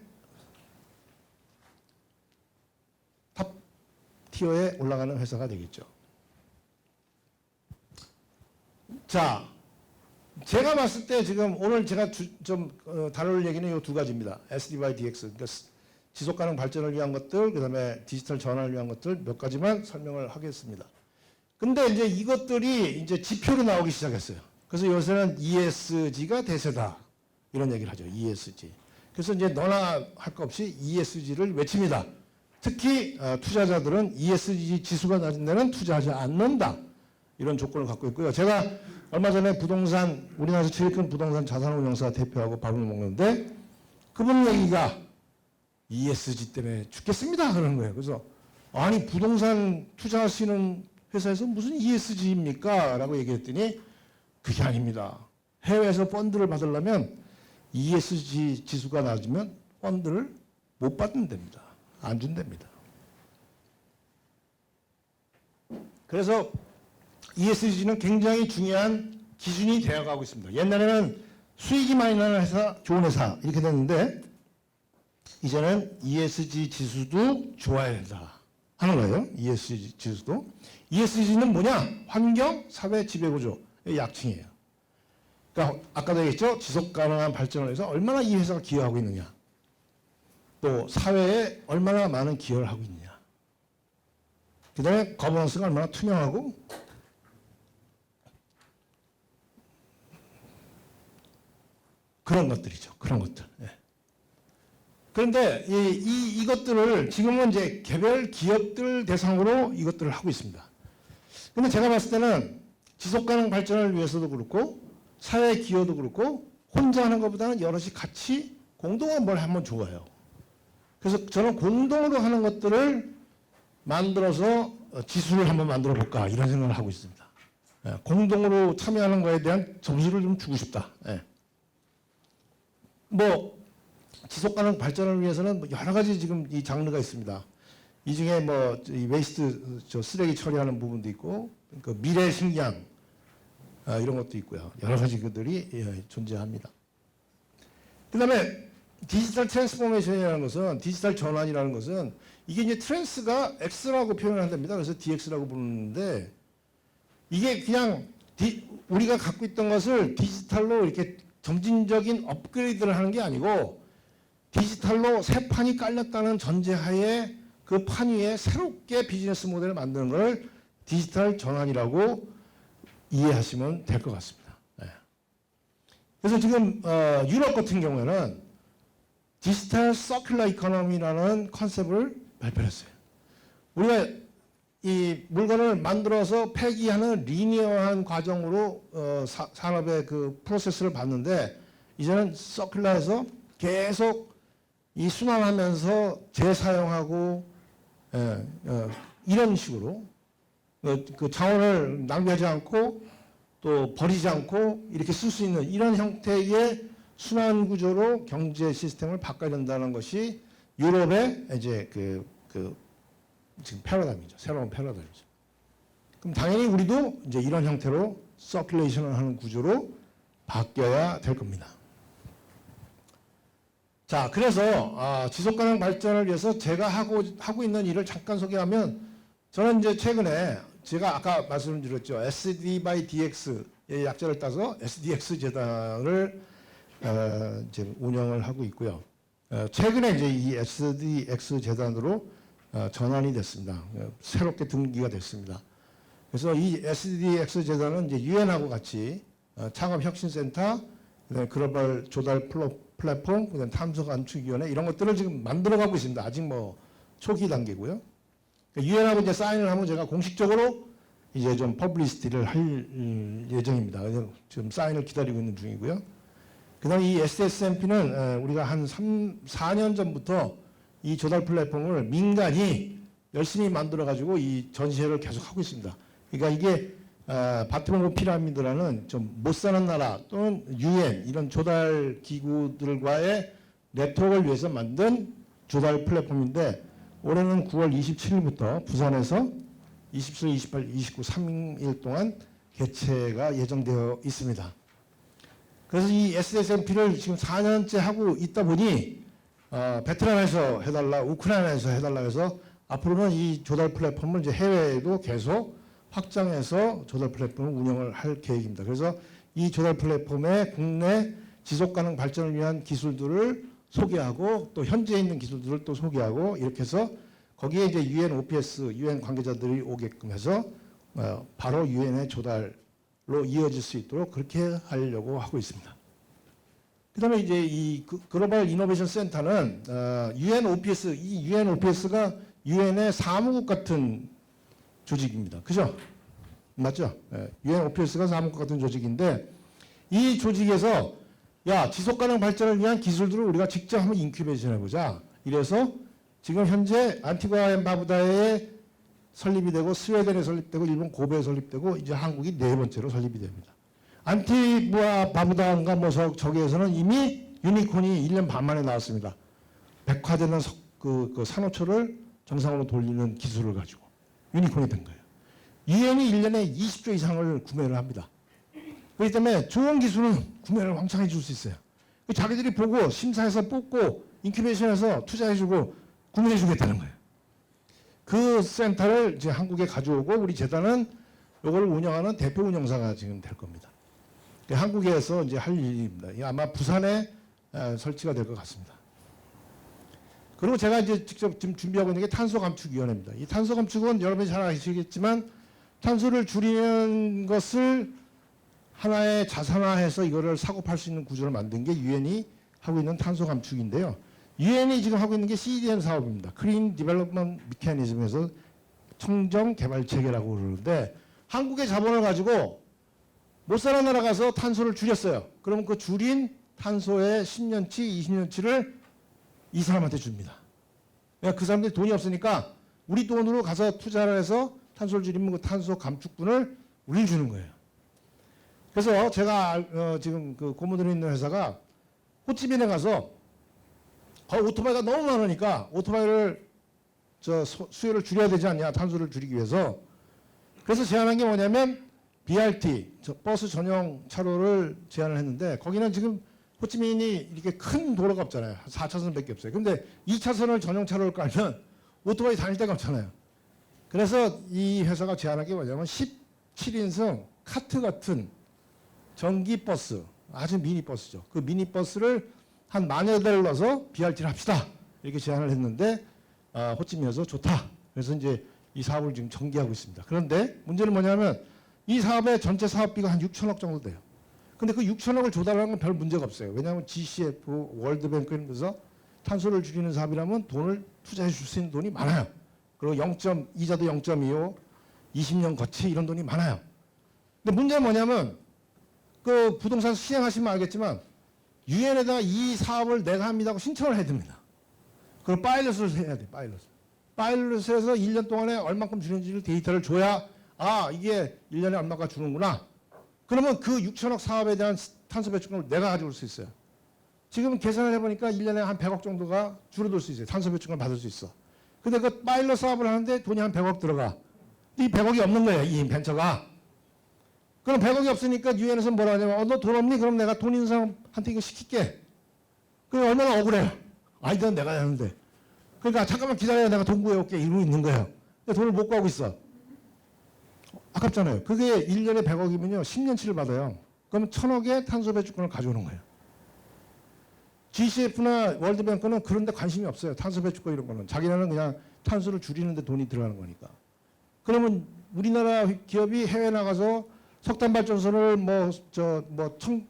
탑 티어에 올라가는 회사가 되겠죠. 자, 제가 봤을 때 지금 오늘 제가 좀 다룰 얘기는 이 두 가지입니다. SD by DX, 그러니까 지속가능 발전을 위한 것들, 그 다음에 디지털 전환을 위한 것들 몇 가지만 설명을 하겠습니다. 근데 이제 이것들이 이제 지표로 나오기 시작했어요. 그래서 요새는 ESG가 대세다. 이런 얘기를 하죠. ESG. 그래서 이제 너나 할 거 없이 ESG를 외칩니다. 특히 투자자들은 ESG 지수가 낮은 데는 투자하지 않는다. 이런 조건을 갖고 있고요. 제가 얼마 전에 우리나라에서 제일 큰 부동산 자산운용사 대표하고 밥을 먹는데 그분 얘기가 ESG 때문에 죽겠습니다. 그러는 거예요. 그래서 아니 부동산 투자하시는 회사에서 무슨 ESG입니까? 라고 얘기했더니 그게 아닙니다. 해외에서 펀드를 받으려면 ESG 지수가 낮으면 펀드를 못 받는답니다. 안 준답니다. 그래서 ESG는 굉장히 중요한 기준이 되어가고 있습니다. 옛날에는 수익이 많이 나는 회사, 좋은 회사 이렇게 됐는데 이제는 ESG 지수도 좋아야 된다 하는 거예요. ESG 지수도. ESG는 뭐냐? 환경, 사회, 지배구조의 약칭이에요. 그러니까 아까도 얘기했죠. 지속가능한 발전을 위해서 얼마나 이 회사가 기여하고 있느냐. 또 사회에 얼마나 많은 기여를 하고 있느냐. 그 다음에 거버넌스가 얼마나 투명하고 그런 것들이죠. 그런 것들. 예. 그런데 이것들을 지금은 이제 개별 기업들 대상으로 이것들을 하고 있습니다. 근데 제가 봤을 때는 지속가능 발전을 위해서도 그렇고 사회 기여도 그렇고 혼자 하는 것보다는 여럿이 같이 공동으로 뭘 하면 좋아요. 그래서 저는 공동으로 하는 것들을 만들어서 지수를 한번 만들어 볼까 이런 생각을 하고 있습니다. 예. 공동으로 참여하는 거에 대한 점수를 좀 주고 싶다. 예. 뭐 지속가능 발전을 위해서는 여러 가지 지금 이 장르가 있습니다. 이 중에 뭐 이 웨이스트 쓰레기 처리하는 부분도 있고 그 미래 식량 이런 것도 있고요. 여러 가지 그들이 존재합니다. 그다음에 디지털 트랜스포메이션이라는 것은 디지털 전환이라는 것은 이게 이제 트랜스가 X라고 표현을 한답니다. 그래서 DX라고 부르는데 이게 그냥 우리가 갖고 있던 것을 디지털로 이렇게 점진적인 업그레이드를 하는 게 아니고 디지털로 새 판이 깔렸다는 전제하에 그 판 위에 새롭게 비즈니스 모델을 만드는 걸 디지털 전환이라고 이해하시면 될 것 같습니다. 네. 그래서 지금 유럽 같은 경우에는 디지털 서큘러 이코노미라는 컨셉을 발표했어요. 우리가 이 물건을 만들어서 폐기하는 리니어한 과정으로 산업의 그 프로세스를 봤는데 이제는 서큘러에서 계속 이 순환하면서 재사용하고 이런 식으로 그 자원을 낭비하지 않고 또 버리지 않고 이렇게 쓸 수 있는 이런 형태의 순환 구조로 경제 시스템을 바꿔야 된다는 것이 유럽의 이제 지금 패러다임이죠. 새로운 패러다임이죠. 그럼 당연히 우리도 이제 이런 형태로 서큘레이션을 하는 구조로 바뀌어야 될 겁니다. 자, 그래서 지속가능 발전을 위해서 제가 하고 있는 일을 잠깐 소개하면 저는 이제 최근에 제가 아까 말씀드렸죠. SD by DX의 약자를 따서 SDX 재단을 이제 운영을 하고 있고요. 최근에 이제 이 SDX 재단으로 전환이 됐습니다. 새롭게 등기가 됐습니다. 그래서 이 SDX 재단은 이제 유엔하고 같이 창업혁신센터, 글로벌 조달 플랫폼, 그다음 탐색안축위원회 이런 것들을 지금 만들어가고 있습니다. 아직 뭐 초기 단계고요. 유엔하고 이제 사인을 하면 제가 공식적으로 이제 좀 퍼블리시티를 할 예정입니다. 지금 사인을 기다리고 있는 중이고요. 그다음에 이 SSMP는 우리가 한 4년 전부터 이 조달 플랫폼을 민간이 열심히 만들어가지고 이 전시회를 계속 하고 있습니다. 그러니까 이게 바트몽고 피라미드라는 좀 못 사는 나라 또는 UN 이런 조달 기구들과의 네트워크를 위해서 만든 조달 플랫폼인데 올해는 9월 27일부터 부산에서 27, 28, 29, 3일 동안 개최가 예정되어 있습니다. 그래서 이 SSMP를 지금 4년째 하고 있다 보니 베트남에서 해달라, 우크라이나에서 해달라 해서 앞으로는 이 조달 플랫폼을 이제 해외에도 계속 확장해서 조달 플랫폼을 운영을 할 계획입니다. 그래서 이 조달 플랫폼의 국내 지속가능 발전을 위한 기술들을 소개하고 또 현재 있는 기술들을 또 소개하고 이렇게 해서 거기에 이제 UN OPS, UN 관계자들이 오게끔 해서 바로 UN의 조달로 이어질 수 있도록 그렇게 하려고 하고 있습니다. 그다음에 이제 이 글로벌 이노베이션 센터는 UN OPS, 이 UN OPS가 UN의 사무국 같은 조직입니다. 그죠? 맞죠? UN OPS가 사무국 같은 조직인데 이 조직에서 지속가능 발전을 위한 기술들을 우리가 직접 한번 인큐베이션 해보자. 이래서 지금 현재 안티구아 앤 바부다의 설립이 되고 스웨덴에 설립되고 일본 고베에 설립되고 이제 한국이 네 번째로 설립이 됩니다. 안티부아 바부다인가 뭐 저기에서는 이미 유니콘이 1년 반 만에 나왔습니다. 백화되는 그 산호초를 정상으로 돌리는 기술을 가지고 유니콘이 된 거예요. 유엔이 1년에 20조 이상을 구매를 합니다. 그렇기 때문에 좋은 기술은 구매를 왕창 해줄 수 있어요. 자기들이 보고 심사해서 뽑고 인큐베이션해서 투자해주고 구매해주겠다는 거예요. 그 센터를 이제 한국에 가져오고 우리 재단은 이걸 운영하는 대표 운영사가 지금 될 겁니다. 한국에서 이제 할 일입니다. 아마 부산에 설치가 될 것 같습니다. 그리고 제가 이제 직접 지금 준비하고 있는 게 탄소감축위원회입니다. 이 탄소감축은 여러분이 잘 아시겠지만 탄소를 줄이는 것을 하나의 자산화해서 이거를 사고 팔 수 있는 구조를 만든 게 유엔이 하고 있는 탄소감축인데요. 유엔이 지금 하고 있는 게 CDM 사업입니다. Clean Development Mechanism에서 청정 개발 체계라고 그러는데 한국의 자본을 가지고 못 사는 나라 가서 탄소를 줄였어요. 그러면 그 줄인 탄소의 10년치, 20년치를 이 사람한테 줍니다. 그 사람들이 돈이 없으니까 우리 돈으로 가서 투자를 해서 탄소를 줄이면 그 탄소 감축분을 우리 주는 거예요. 그래서 제가 지금 그 고문으로 있는 회사가 호치민에 가서 오토바이가 너무 많으니까 오토바이를 수요를 줄여야 되지 않냐, 탄소를 줄이기 위해서. 그래서 제안한 게 뭐냐면 BRT, 버스 전용 차로를 제안을 했는데 거기는 지금 호치민이 이렇게 큰 도로가 없잖아요. 4차선밖에 없어요. 근데 2차선을 전용 차로를 깔면 오토바이 다닐 데가 없잖아요. 그래서 이 회사가 제안한 게 뭐냐면 17인승 카트 같은 전기 버스, 아주 미니 버스죠. 그 미니 버스를 한 10,000여 대를 넣어서 BRT를 합시다. 이렇게 제안을 했는데 호치민에서 좋다. 그래서 이제 이 사업을 지금 전개하고 있습니다. 그런데 문제는 뭐냐면 이 사업의 전체 사업비가 한 6천억 정도 돼요. 근데 그 6천억을 조달하는 건 별 문제가 없어요. 왜냐하면 GCF, 월드뱅크 이런 데서 탄소를 줄이는 사업이라면 돈을 투자해 줄 수 있는 돈이 많아요. 그리고 이자도 0.25, 20년 거치 이런 돈이 많아요. 근데 문제는 뭐냐면 그 부동산 시행하시면 알겠지만 유엔에다가 이 사업을 내가 합니다 하고 신청을 해야 됩니다. 그럼 파일럿을 해야 돼, 파일럿을. 파일럿을 해서 1년 동안에 얼마큼 주는지를 데이터를 줘야 이게 1년에 얼마가 주는구나. 그러면 그 6천억 사업에 대한 탄소 배출금을 내가 가져올 수 있어요. 지금 계산을 해보니까 1년에 한 100억 정도가 줄어들 수 있어요. 탄소 배출금을 받을 수 있어. 근데 그 파일럿 사업을 하는데 돈이 한 100억 들어가. 이 100억이 없는 거예요, 이 벤처가. 그럼 100억이 없으니까 유엔에서 뭐라 하냐면 너 돈 없니? 그럼 내가 돈 있는 사람한테 이거 시킬게. 그럼 얼마나 억울해요. 이건 내가 하는데. 그러니까 잠깐만 기다려, 내가 돈 구해올게 이러고 있는 거예요. 근데 돈을 못 구하고 있어. 아깝잖아요. 그게 1년에 100억이면요 10년치를 받아요. 그럼 1,000억의 탄소 배출권을 가져오는 거예요. GCF나 월드뱅크는 그런 데 관심이 없어요. 탄소 배출권 이런 거는. 자기네는 그냥 탄소를 줄이는 데 돈이 들어가는 거니까. 그러면 우리나라 기업이 해외 나가서 석탄 발전소를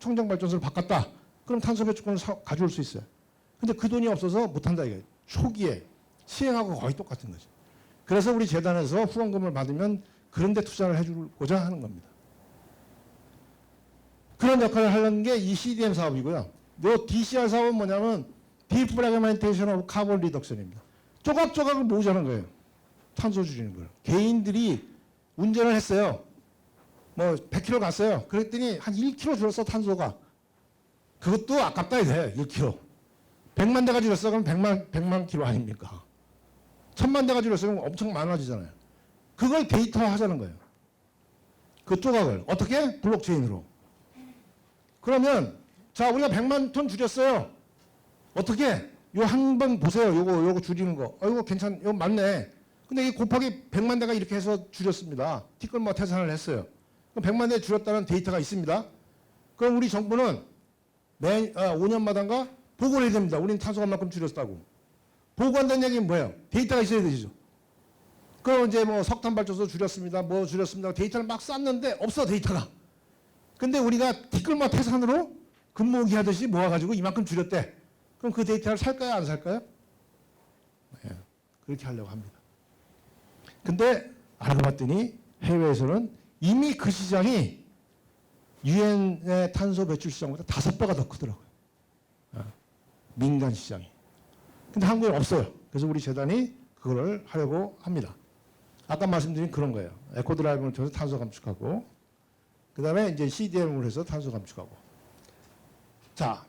청정 발전소를 바꿨다. 그럼 탄소 배출권을 가져올 수 있어요. 근데 그 돈이 없어서 못 한다 이거예요. 초기에 시행하고 거의 똑같은 거죠. 그래서 우리 재단에서 후원금을 받으면 그런 데 투자를 해주고자 하는 겁니다. 그런 역할을 하려는 게 이 CDM 사업이고요. 이 DCR 사업은 뭐냐면 Defragmentation of Carbon Reduction입니다. 조각조각을 모으자는 거예요. 탄소 줄이는 걸. 개인들이 운전을 했어요. 100km 갔어요. 그랬더니 한 1km 줄었어, 탄소가. 그것도 아깝다 이래, 1km. 100만 대가 줄었어, 그럼 100만 킬로 아닙니까? 1000만 대가 줄었어, 그럼 엄청 많아지잖아요. 그걸 데이터화 하자는 거예요. 그 조각을. 어떻게? 블록체인으로. 그러면, 자, 우리가 100만 톤 줄였어요. 어떻게? 요 한 번 보세요. 요거 줄이는 거. 이거 이거 맞네. 근데 이게 곱하기 100만 대가 이렇게 해서 줄였습니다. 티끌 태산을 했어요. 그럼 100만 대 줄였다는 데이터가 있습니다. 그럼 우리 정부는 5년마다인가 보고를 해야 됩니다. 우리는 탄소가 얼마큼 줄였다고. 보고한다는 얘기는 뭐예요? 데이터가 있어야 되죠. 그럼 이제 석탄 발전소 줄였습니다. 줄였습니다. 데이터를 막 쌌는데 없어, 데이터가. 근데 우리가 티끌마 태산으로 금모으기 하듯이 모아가지고 이만큼 줄였대. 그럼 그 데이터를 살까요, 안 살까요? 네, 그렇게 하려고 합니다. 근데 알고 봤더니 해외에서는 이미 그 시장이 유엔의 탄소 배출 시장보다 5배가 더 크더라고요. 민간 시장이. 근데 한국에 없어요. 그래서 우리 재단이 그거를 하려고 합니다. 아까 말씀드린 그런 거예요. 에코 드라이브를 통해서 탄소 감축하고, 그 다음에 이제 CDM을 해서 탄소 감축하고. 자,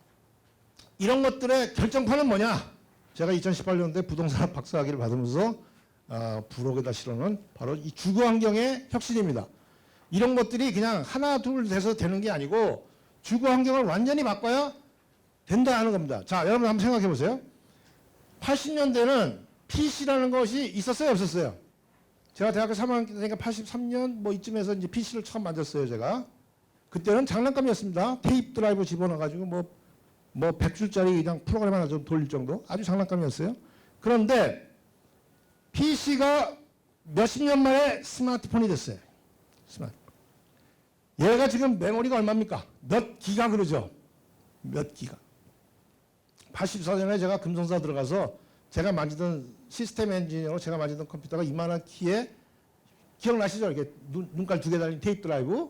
이런 것들의 결정판은 뭐냐? 제가 2018년도에 부동산 박사학위를 받으면서 부록에다 실어놓은 바로 이 주거 환경의 혁신입니다. 이런 것들이 그냥 하나 둘 돼서 되는 게 아니고 주거 환경을 완전히 바꿔야 된다 하는 겁니다. 자, 여러분 한번 생각해 보세요. 80년대는 PC라는 것이 있었어요, 없었어요? 제가 대학교 3학년 때니까 83년 뭐 이쯤에서 이제 PC를 처음 만졌어요, 제가. 그때는 장난감이었습니다. 테이프 드라이브 집어넣어가지고 뭐 100줄짜리 그냥 프로그램 하나 좀 돌릴 정도? 아주 장난감이었어요. 그런데 PC가 몇십 년 만에 스마트폰이 됐어요. 스마트폰. 얘가 지금 메모리가 얼마입니까? 몇 기가 그러죠? 몇 기가. 84년에 제가 금성사 들어가서 제가 만지던 시스템 엔지니어로 제가 만지던 컴퓨터가 이만한 키에 기억나시죠? 이렇게 눈깔 두 개 달린 테이프 드라이브,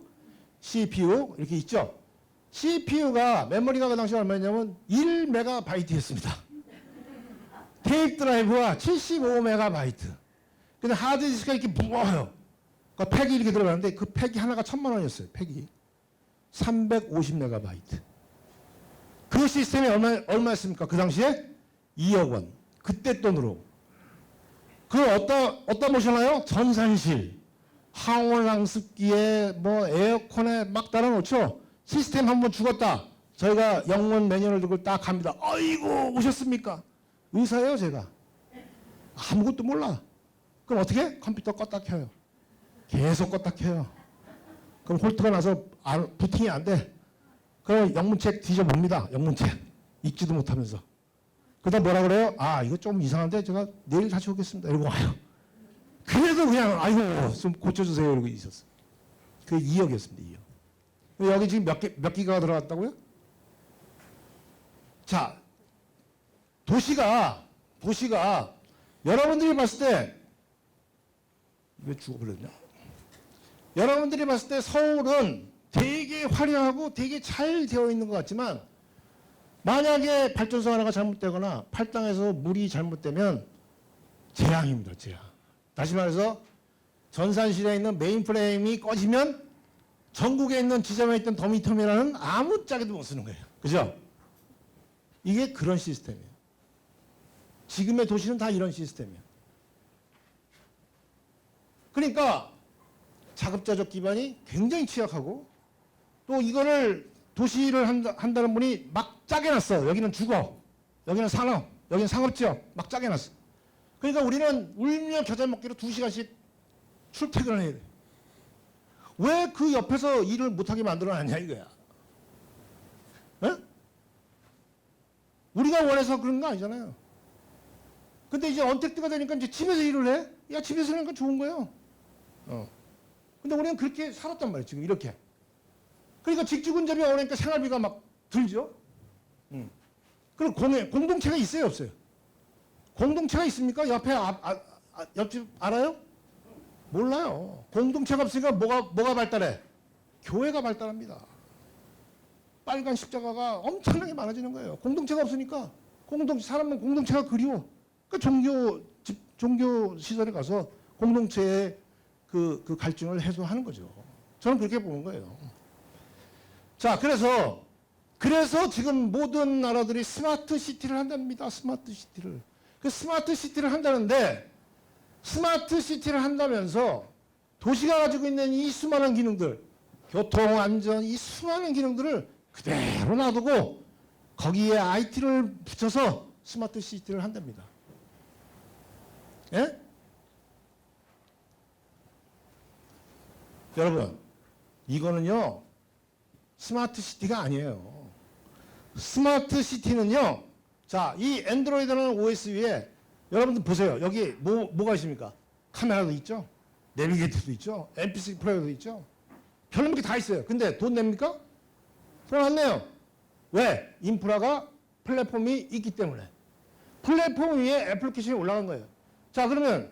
CPU 이렇게 있죠? CPU가 메모리가 그 당시 얼마였냐면 1메가바이트였습니다. 테이프 드라이브가 75메가바이트. 근데 하드디스크가 이렇게 무거워요. 그 팩이 이렇게 들어가는데 그 팩이 하나가 1,000만 원이었어요. 팩이 350메가바이트. 그 시스템이 얼마였습니까? 그 당시에 2억 원. 그때 돈으로. 그 어디다 모셔놔요? 전산실, 항온항습기에 뭐 에어컨에 막 달아놓죠. 시스템 한번 죽었다. 저희가 영문 매뉴얼을 들고 딱 갑니다. 아이고 오셨습니까? 의사예요 제가. 아무것도 몰라. 그럼 어떻게? 컴퓨터 껐다 켜요. 계속 껐다 켜요. 그럼 홀트가 나서 부팅이 안 돼. 그럼 영문책 뒤져봅니다. 영문책. 읽지도 못하면서. 그다음 뭐라 그래요? 아 이거 좀 이상한데 제가 내일 다시 오겠습니다. 이러고 와요. 그래도 그냥 아이고 좀 고쳐주세요 이러고 있었어요. 그게 2억이었습니다. 2억. 여기 지금 몇 기가가 들어갔다고요? 자, 도시가 여러분들이 봤을 때 왜 죽어버렸냐? 여러분들이 봤을 때 서울은 되게 화려하고 되게 잘 되어 있는 것 같지만 만약에 발전소 하나가 잘못되거나 팔당에서 물이 잘못되면 재앙입니다. 재앙. 다시 말해서 전산실에 있는 메인프레임이 꺼지면 전국에 있는 지점에 있던 더미터미널은 아무짝에도 못 쓰는 거예요. 그죠? 이게 그런 시스템이에요. 지금의 도시는 다 이런 시스템이에요. 그러니까 자급자족 기반이 굉장히 취약하고 또 이거를 도시를 한다는 분이 막 짜게 놨어. 여기는 주거, 여기는 산업, 여기는 상업지역 막 짜게 놨어. 그러니까 우리는 울며 겨자 먹기로 2시간씩 출퇴근을 해야 돼. 왜 그 옆에서 일을 못하게 만들어놨냐 이거야. 에? 우리가 원해서 그런 거 아니잖아요. 근데 이제 언택트가 되니까 이제 집에서 일을 해? 야 집에서 하니까 좋은 거예요. 근데 우리는 그렇게 살았단 말이에요. 지금 이렇게. 그러니까 직주근접이 오니까 생활비가 막 들죠. 그럼 공동체가 있어요 없어요? 공동체가 있습니까? 옆에 옆집 알아요? 몰라요. 공동체가 없으니까 뭐가 발달해? 교회가 발달합니다. 빨간 십자가가 엄청나게 많아지는 거예요. 공동체가 없으니까 사람은 공동체가 그리워. 그러니까 종교 시설에 가서 공동체의 그 갈증을 해소하는 거죠. 저는 그렇게 보는 거예요. 자, 그래서 지금 모든 나라들이 스마트 시티를 한답니다. 스마트 시티를. 그 스마트 시티를 한다는데 스마트 시티를 한다면서 도시가 가지고 있는 이 수많은 기능들, 교통, 안전, 이 수많은 기능들을 그대로 놔두고 거기에 IT를 붙여서 스마트 시티를 한답니다. 예? 여러분, 이거는요, 스마트 시티가 아니에요. 스마트 시티는요, 자, 이 엔드로이드라는 OS 위에 여러분들 보세요. 여기 뭐가 있습니까? 카메라도 있죠? 내비게이터도 있죠? MP3 플레이어도 있죠? 별로 게 다 있어요. 근데 돈 냅니까? 돈 안 내요. 왜? 인프라가 플랫폼이 있기 때문에. 플랫폼 위에 애플리케이션이 올라간 거예요. 자, 그러면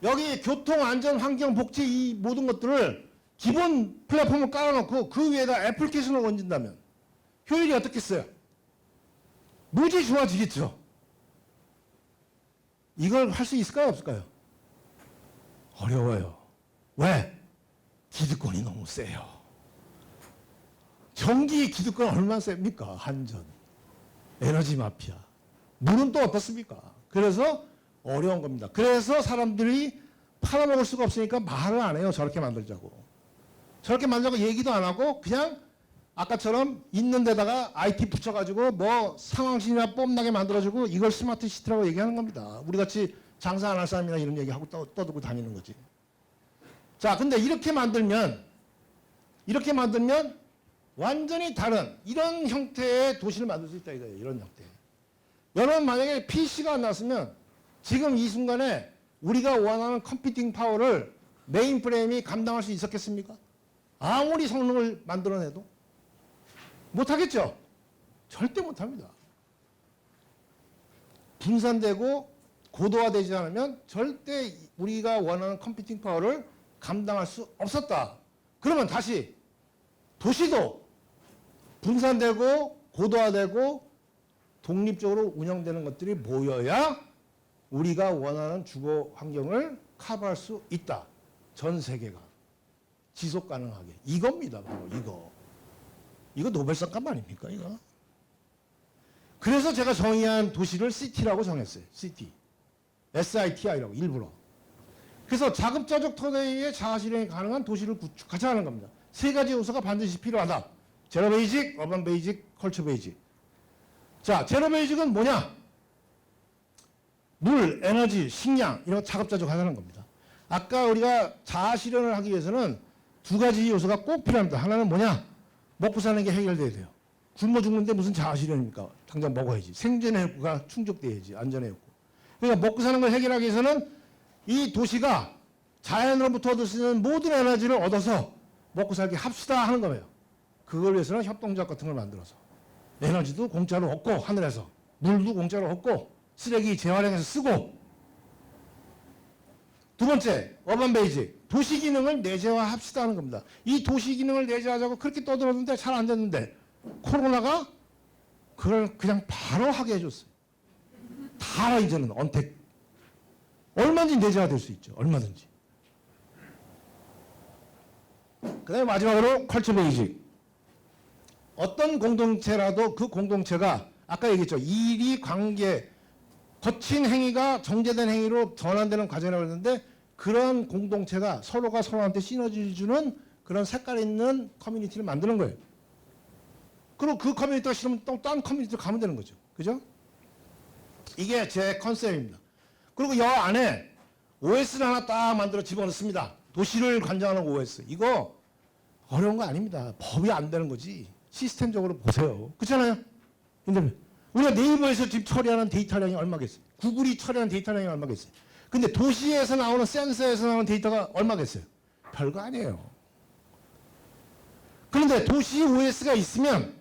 여기 교통, 안전, 환경, 복지 이 모든 것들을 기본 플랫폼을 깔아놓고 그 위에다 애플리케이션을 얹는다면 효율이 어떻겠어요? 무지 좋아지겠죠. 이걸 할 수 있을까요? 없을까요? 어려워요. 왜? 기득권이 너무 세요. 전기 기득권 얼마나 셉니까? 한전, 에너지 마피아. 물은 또 어떻습니까? 그래서 어려운 겁니다. 그래서 사람들이 팔아먹을 수가 없으니까 말을 안 해요. 저렇게 만들자고. 저렇게 만들자고 얘기도 안 하고 그냥 아까처럼 있는 데다가 IT 붙여가지고 뭐 상황신이나 뽐나게 만들어주고 이걸 스마트 시티라고 얘기하는 겁니다. 우리같이 장사 안 할 사람이나 이런 얘기하고 떠들고 다니는 거지. 자, 근데 이렇게 만들면 완전히 다른 이런 형태의 도시를 만들 수 있다 이거예요. 이런 형태. 여러분 만약에 PC가 안 나왔으면 지금 이 순간에 우리가 원하는 컴퓨팅 파워를 메인프레임이 감당할 수 있었겠습니까? 아무리 성능을 만들어내도 못하겠죠? 절대 못합니다. 분산되고 고도화되지 않으면 절대 우리가 원하는 컴퓨팅 파워를 감당할 수 없었다. 그러면 다시 도시도 분산되고 고도화되고 독립적으로 운영되는 것들이 모여야 우리가 원하는 주거 환경을 커버할 수 있다. 전 세계가 지속 가능하게. 이겁니다. 바로 이거. 이거 노벨상감 아닙니까? 이거. 그래서 제가 정의한 도시를 시티라고 정했어요. 시티. SITI라고 일부러. 그래서 자급자족 토대의 자아실현이 가능한 도시를 구축하자는 겁니다. 세 가지 요소가 반드시 필요하다. 제로 베이직, 어반 베이직, 컬처 베이직. 자, 제로 베이직은 뭐냐? 물, 에너지, 식량 이런 거 자급자족 하자는 겁니다. 아까 우리가 자아실현을 하기 위해서는 두 가지 요소가 꼭 필요합니다. 하나는 뭐냐? 먹고 사는 게 해결돼야 돼요. 굶어 죽는데 무슨 자아실현입니까? 당장 먹어야지. 생존의 욕구가 충족돼야지. 안전의 욕구. 그러니까 먹고 사는 걸 해결하기 위해서는 이 도시가 자연으로부터 얻을 수 있는 모든 에너지를 얻어서 먹고 살게 합시다 하는 거예요. 그걸 위해서는 협동조합 같은 걸 만들어서 에너지도 공짜로 얻고 하늘에서 물도 공짜로 얻고 쓰레기 재활용해서 쓰고 두 번째 어반 베이직 도시 기능을 내재화합시다 하는 겁니다. 이 도시 기능을 내재화하자고 그렇게 떠들었는데 잘 안 됐는데 코로나가 그걸 그냥 바로 하게 해줬어요. 다 이제는 언택 얼마든지 내재화될 수 있죠. 얼마든지. 그 다음에 마지막으로 컬처 베이직. 어떤 공동체라도 그 공동체가 아까 얘기했죠. 일이 관계, 거친 행위가 정제된 행위로 전환되는 과정이라고 했는데 그런 공동체가 서로가 서로한테 시너지를 주는 그런 색깔 있는 커뮤니티를 만드는 거예요. 그리고 그 커뮤니티가 싫으면 또 다른 커뮤니티로 가면 되는 거죠. 그죠? 이게 제 컨셉입니다. 그리고 이 안에 OS를 하나 딱 만들어 집어넣습니다. 도시를 관장하는 OS. 이거 어려운 거 아닙니다. 법이 안 되는 거지. 시스템적으로 보세요. 그렇잖아요? 근데 우리가 네이버에서 지금 처리하는 데이터량이 얼마겠어요? 구글이 처리하는 데이터량이 얼마겠어요? 근데 도시에서 나오는 센서에서 나오는 데이터가 얼마겠어요? 별거 아니에요. 그런데 도시 OS가 있으면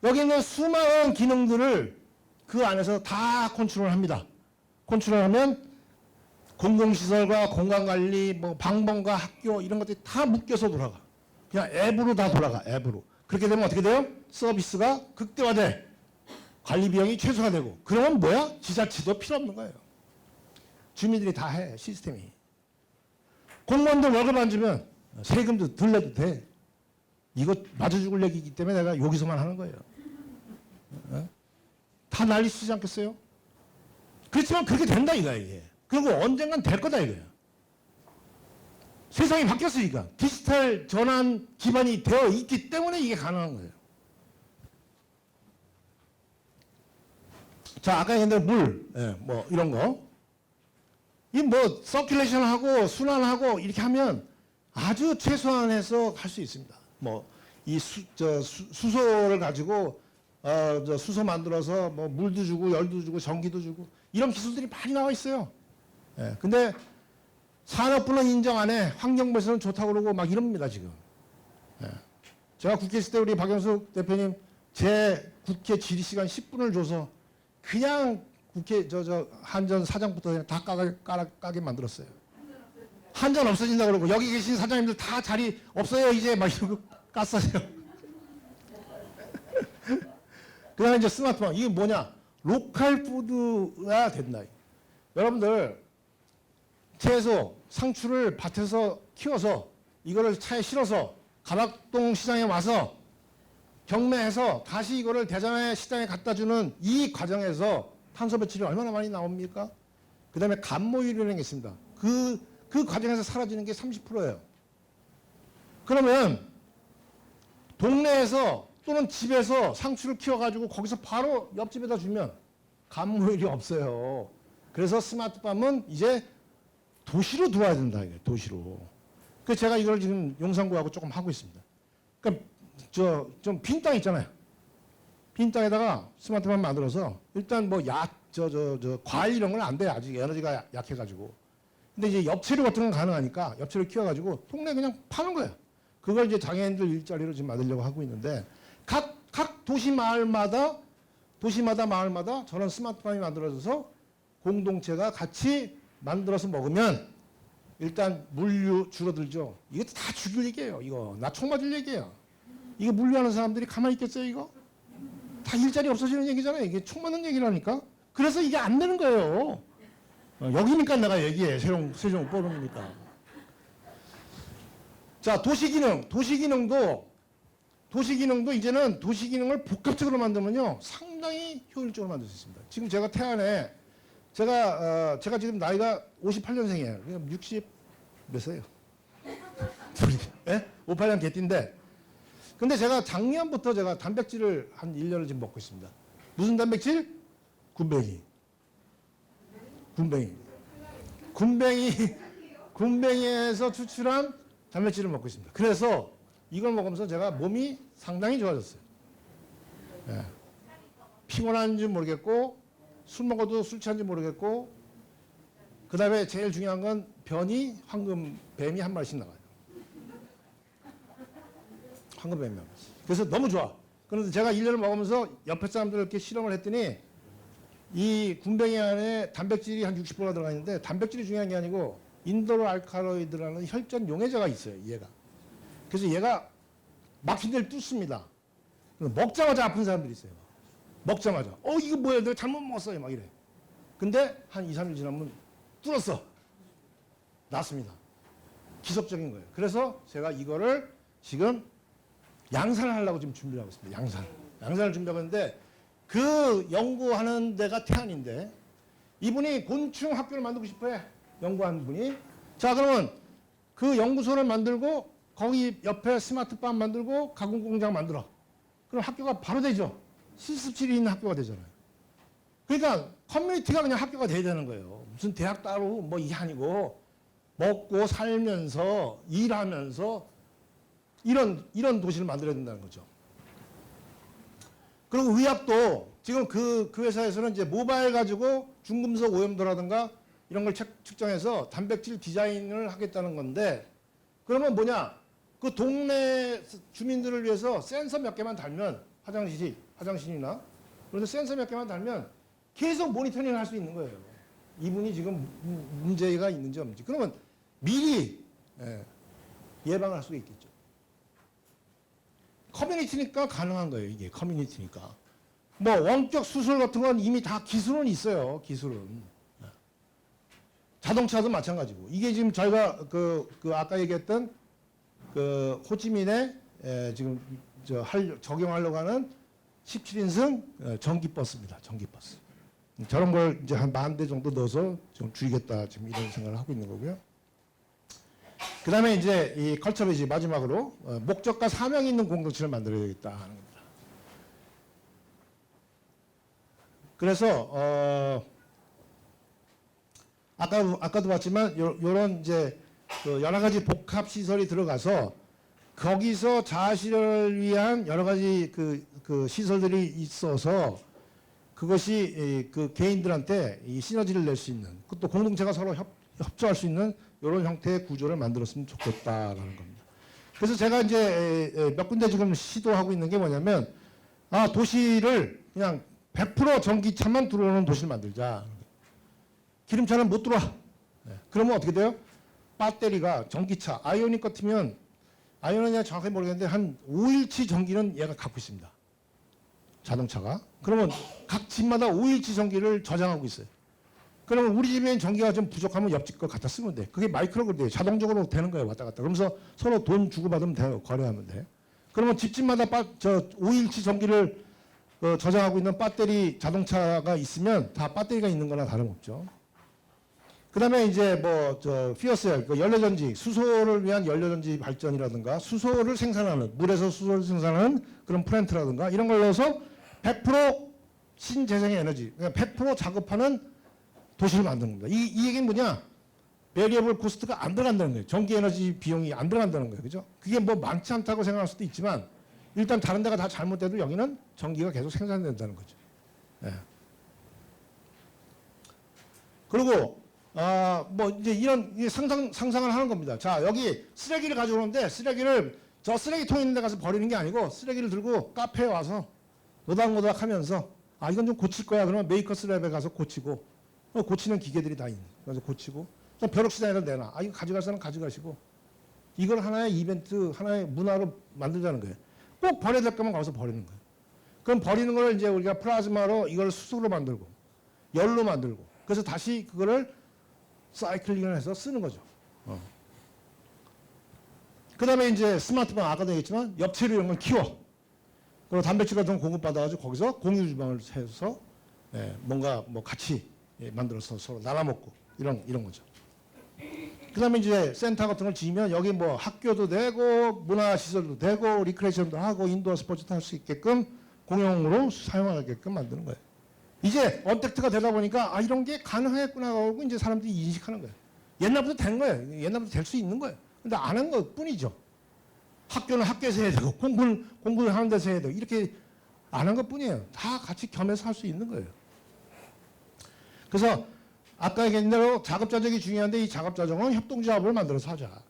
여기 있는 수많은 기능들을 그 안에서 다 컨트롤합니다. 컨트롤하면 공공시설과 공간관리, 뭐 방범과 학교 이런 것들이 다 묶여서 돌아가. 그냥 앱으로 다 돌아가. 앱으로. 그렇게 되면 어떻게 돼요? 서비스가 극대화돼. 관리 비용이 최소화되고. 그러면 뭐야? 지자체도 필요 없는 거예요. 주민들이 다 해. 시스템이. 공무원들 월급 안 주면 세금도 덜 내도 돼. 이거 맞아 죽을 얘기이기 때문에 내가 여기서만 하는 거예요. 다 난리 치지 않겠어요? 그렇지만 그렇게 된다 이거야 이게. 그리고 언젠간 될 거다 이거야. 세상이 바뀌었으니까 디지털 전환 기반이 되어 있기 때문에 이게 가능한 거예요. 자, 아까 얘기했는데 물, 뭐 이런 거. 이 뭐 서큘레이션하고 순환하고 이렇게 하면 아주 최소한해서 할 수 있습니다. 뭐 이 수소를 가지고 수소 만들어서 뭐 물도 주고 열도 주고 전기도 주고 이런 기술들이 많이 나와 있어요. 근데 산업부는 인정 안 해. 환경부에서는 좋다고 그러고 막 이럽니다, 지금. 제가 국회 있을 때 우리 박영숙 대표님 제 국회 질의 시간 10분을 줘서 그냥 국회 한전 사장부터 그냥 다 까게 만들었어요. 한전 없어진다 그러고 여기 계신 사장님들 다 자리 없어요 이제 막 이러고 깠어요. 그 다음에 이제 스마트폰. 이게 뭐냐? 로컬 푸드가 된다. 여러분들 채소 상추를 밭에서 키워서 이거를 차에 실어서 가락동 시장에 와서 경매해서 다시 이거를 대전의 시장에 갖다 주는 이 과정에서 탄소 배출이 얼마나 많이 나옵니까? 그 다음에 감모율이라는 게 있습니다. 그 과정에서 사라지는 게 30%예요. 그러면 동네에서 또는 집에서 상추를 키워가지고 거기서 바로 옆집에다 주면 감모율이 없어요. 그래서 스마트팜은 이제 도시로 들어와야 된다. 이게 도시로. 그래서 제가 이걸 지금 용산구하고 조금 하고 있습니다. 그러니까 좀 빈 땅 있잖아요. 빈 땅에다가 스마트팜 만들어서 일단 뭐 과일 이런 건 안 돼. 아직 에너지가 약해가지고. 근데 이제 엽채류 같은 건 가능하니까 엽채를 키워가지고 동네 그냥 파는 거예요. 그걸 이제 장애인들 일자리로 지금 만들려고 하고 있는데 각 도시 마을마다 저런 스마트팜이 만들어져서 공동체가 같이 만들어서 먹으면 일단 물류 줄어들죠. 이것도 다 죽일 얘기예요. 이거 나 총 맞을 얘기예요. 이거 물류하는 사람들이 가만히 있겠어요, 이거? 다 일자리 없어지는 얘기잖아요. 이게 총 맞는 얘기라니까. 그래서 이게 안 되는 거예요. 여기니까 내가 얘기해. 세종 포럼이니까. 자, 도시기능도 이제는 도시기능을 복합적으로 만들면요 상당히 효율적으로 만들 수 있습니다. 지금 제가 태안에 제가 지금 나이가 58년생이에요. 60 몇 살이에요? 예? 58년 개띠인데 근데 제가 작년부터 제가 단백질을 한 1년을 지금 먹고 있습니다. 무슨 단백질? 군뱅이에서 추출한 단백질을 먹고 있습니다. 그래서 이걸 먹으면서 제가 몸이 상당히 좋아졌어요. 예. 피곤한지 모르겠고 술 먹어도 술 취한지 모르겠고 그 다음에 제일 중요한 건 뱀이 한 마리씩 나와요. 황금뱀이 한 마리씩. 그래서 너무 좋아. 그런데 제가 1년을 먹으면서 옆에 사람들 이렇게 실험을 했더니 이 군뱅이 안에 단백질이 한 60%가 들어가 있는데 단백질이 중요한 게 아니고 인도로알칼로이드라는 혈전 용해제가 있어요. 얘가. 그래서 얘가 막힌 데를 뚫습니다. 먹자마자 아픈 사람들이 있어요. 먹자마자. 이거 뭐야? 내가 잘못 먹었어요. 막 이래. 근데 한 2, 3일 지나면 뚫었어. 낫습니다. 기습적인 거예요. 그래서 제가 이거를 지금 양산을 하려고 지금 준비를 하고 있습니다. 양산을 준비하고 있는데 그 연구하는 데가 태안인데 이분이 곤충 학교를 만들고 싶어해. 연구한 분이. 자, 그러면 그 연구소를 만들고 거기 옆에 스마트팜 만들고 가공 공장 만들어. 그럼 학교가 바로 되죠. 실습실이 있는 학교가 되잖아요. 그러니까 커뮤니티가 그냥 학교가 돼야 되는 거예요. 무슨 대학 따로 뭐 이게 아니고 먹고 살면서 일하면서 이런 도시를 만들어야 된다는 거죠. 그리고 의학도 지금 그 회사에서는 이제 모바일 가지고 중금속 오염도라든가 이런 걸 측정해서 단백질 디자인을 하겠다는 건데 그러면 뭐냐? 그 동네 주민들을 위해서 센서 몇 개만 달면 화장실이나 그런데 센서 몇 개만 달면 계속 모니터링을 할 수 있는 거예요. 이분이 지금 문제가 있는지 없는지. 그러면 미리 예방을 할 수가 있겠죠. 커뮤니티니까 가능한 거예요. 이게 커뮤니티니까. 뭐 원격 수술 같은 건 이미 다 기술은 있어요. 기술은. 자동차도 마찬가지고. 이게 지금 저희가 아까 얘기했던 그 호치민에 지금 적용하려고 하는 17인승 전기버스입니다. 전기버스. 저런 걸 이제 한 10,000대 정도 넣어서 좀 줄이겠다. 지금 이런 생각을 하고 있는 거고요. 그 다음에 이제 이 컬처리지 마지막으로 목적과 사명이 있는 공동체를 만들어야겠다 하는 겁니다. 그래서 아까도 봤지만 요런 이제 그 여러 가지 복합 시설이 들어가서 거기서 자아실현을 위한 여러 가지 그 시설들이 있어서 그것이 그 개인들한테 이 시너지를 낼 수 있는 또 공동체가 서로 협조할 수 있는 이런 형태의 구조를 만들었으면 좋겠다라는 겁니다. 그래서 제가 이제 몇 군데 지금 시도하고 있는 게 뭐냐면 도시를 그냥 100% 전기차만 들어오는 도시를 만들자. 기름차는 못 들어와. 그러면 어떻게 돼요? 배터리가 전기차, 아이오닉 같으면 아이오닉은 정확하게 모르겠는데 한 5일치 전기는 얘가 갖고 있습니다. 자동차가. 그러면 각 집마다 5일치 전기를 저장하고 있어요. 그러면 우리 집에 전기가 좀 부족하면 옆집 거 갖다 쓰면 돼. 그게 마이크로그리드예요. 자동적으로 되는 거예요. 왔다 갔다. 그러면서 서로 돈 주고받으면 돼요. 거래하면 돼. 그러면 집집마다 5일치 전기를 저장하고 있는 배터리 자동차가 있으면 다 배터리가 있는 거나 다름없죠. 그 다음에 이제 피어셀, 연료전지, 수소를 위한 연료전지 발전이라든가 수소를 생산하는, 물에서 수소를 생산하는 그런 플랜트라든가 이런 걸 넣어서 100% 신재생의 에너지, 그러니까 100% 작업하는 도시를 만드는 겁니다. 이 얘기는 뭐냐? 베리어블 코스트가 안 들어간다는 거예요. 전기 에너지 비용이 안 들어간다는 거예요. 그죠? 그게 뭐 많지 않다고 생각할 수도 있지만 일단 다른 데가 다 잘못돼도 여기는 전기가 계속 생산된다는 거죠. 예. 그리고 이제 이런 상상을 하는 겁니다. 자, 여기 쓰레기를 가져오는데 쓰레기를 저 쓰레기통 있는 데 가서 버리는 게 아니고 쓰레기를 들고 카페에 와서 노닥노닥 하면서 이건 좀 고칠 거야. 그러면 메이커스 랩에 가서 고치고 고치는 기계들이 다 있는. 그래서 고치고 벼룩시장에다 내놔. 이거 가져갈 사람 가져가시고 이걸 하나의 이벤트, 하나의 문화로 만들자는 거예요. 꼭 버려야 될 거면 가서 버리는 거예요. 그럼 버리는 걸 이제 우리가 플라즈마로 이걸 수소로 만들고 열로 만들고 그래서 다시 그거를 사이클링을 해서 쓰는 거죠. 그 다음에 이제 스마트폰 아까도 얘기했지만 엽채로 이런 걸 키워. 그리고 단백질 같은 거 공급받아가지고 거기서 공유 주방을 해서 뭔가 같이 만들어서 서로 나눠 먹고 이런 거죠. 그 다음에 이제 센터 같은 걸 지으면 여기 학교도 되고 문화시설도 되고 리크레이션도 하고 인도어 스포츠도 할 수 있게끔 공용으로 사용하게끔 만드는 거예요. 이제 언택트가 되다 보니까 이런 게 가능하겠구나 하고 이제 사람들이 인식하는 거예요. 옛날부터 된 거예요. 옛날부터 될 수 있는 거예요. 근데 안 한 것 뿐이죠. 학교는 학교에서 해야 되고 공부를 하는 데서 해야 되고 이렇게 안 한 것 뿐이에요. 다 같이 겸해서 할 수 있는 거예요. 그래서 아까 얘기한 대로 자급자족이 중요한데 이 자급자족은 협동조합을 만들어서 하자.